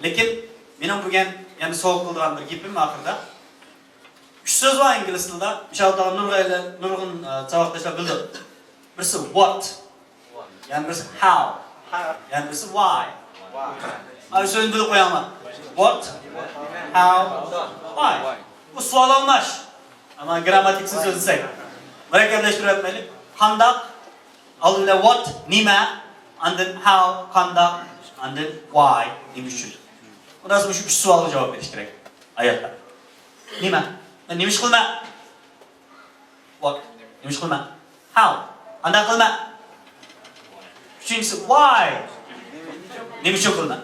Lekin mening bo'lgan yana so'q qilgan bir gapim oxirida 3 so'z bor ingliz tilida. Inshaalloh nurg'un savoqdashlar bildi. Birisi what, yani birisi how, yani birisi why. Ay so'zni bilib qo'yaman. What, how, why. Bu savol olmash. Ama grammatiksiz so'zlasak. Murakkablaştırib aytmaylik. Qandoq, oldinda what, nima, and then how, qandoq, and then why, nima uchun. Bundan so'ng shu 3 savolga javob berish kerak. Hayotda. Nima? Nima ish qilma? What? Nima ish qilma? How? Qandoq qilma? Uchinchisi why? Nima uchun qilma?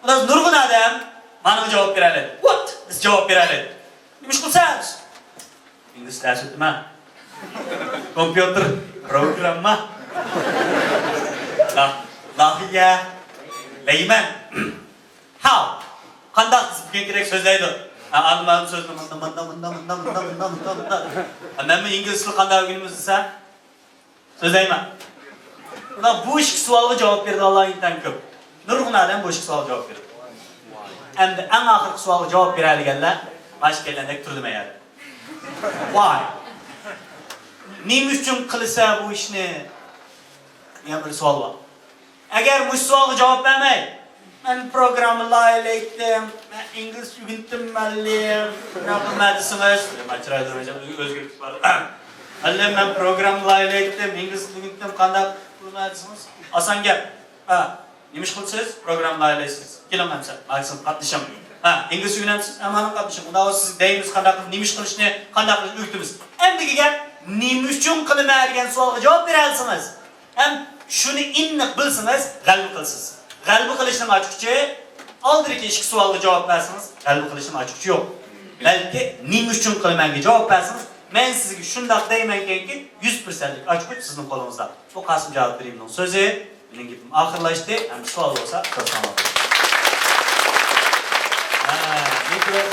Bundan nurg'un odam mana bu javob beradi. What? Biz javob beradi. Nima ish qilsangiz? Ingliz ders o'tma. Kompüter programma. Lahiya. Layman. How? Qandoq sizga kerak so'zlaydi? Alman so'zni bundan. Men ingliz tilini qanday o'rganimiz desa so'zlayman. Bu işki sualga cevap berdi Allah'ın intan köp. Nurgun adam bu işki sualga cevap berdi. Endi en ahırkı sualga cevap bereligenler baş gelendek turdu meğer. Why? Nim üçün kılsa bu işini? Ya bir sual var. Eğer bu sualga cevap vermey, ben programı layla ettim, ben İngiliz ügüntüm melliyim, ne yapılmadısınız? Maçıraydı özgürlük var. Allem ben programı layla ettim, İngiliz ügüntüm kandak yapılmadısınız. Asan gel. Nemiş kılsınız? Programı layla etsiniz. Gelin ben sen, aksın katlaşam. İngiliz ügüntümüz, hemen katlaşam. Bunda siz deyimiz kandak, nemiş kılış ne, kandak kılış ügüntümüz. Hem de gel, nemiş üçün kılım ergen sualga cevap verelsiniz. Hem şunu inlik bilsiniz, galbi kılsınız. Galbi kılışın açıkça, aldır ki işki sualga cevap versiniz, galbi kılışın açıkça yok. Belki nim üçün kılımenge cevap versiniz, ben sizge şundak deymenken ki 100%lik açık sizin kolunuzda. Bu Kasım cevap vereyim onun sözü, benim gittim ahırlaştı, hem sual olsa kılsam alır. Ne kadar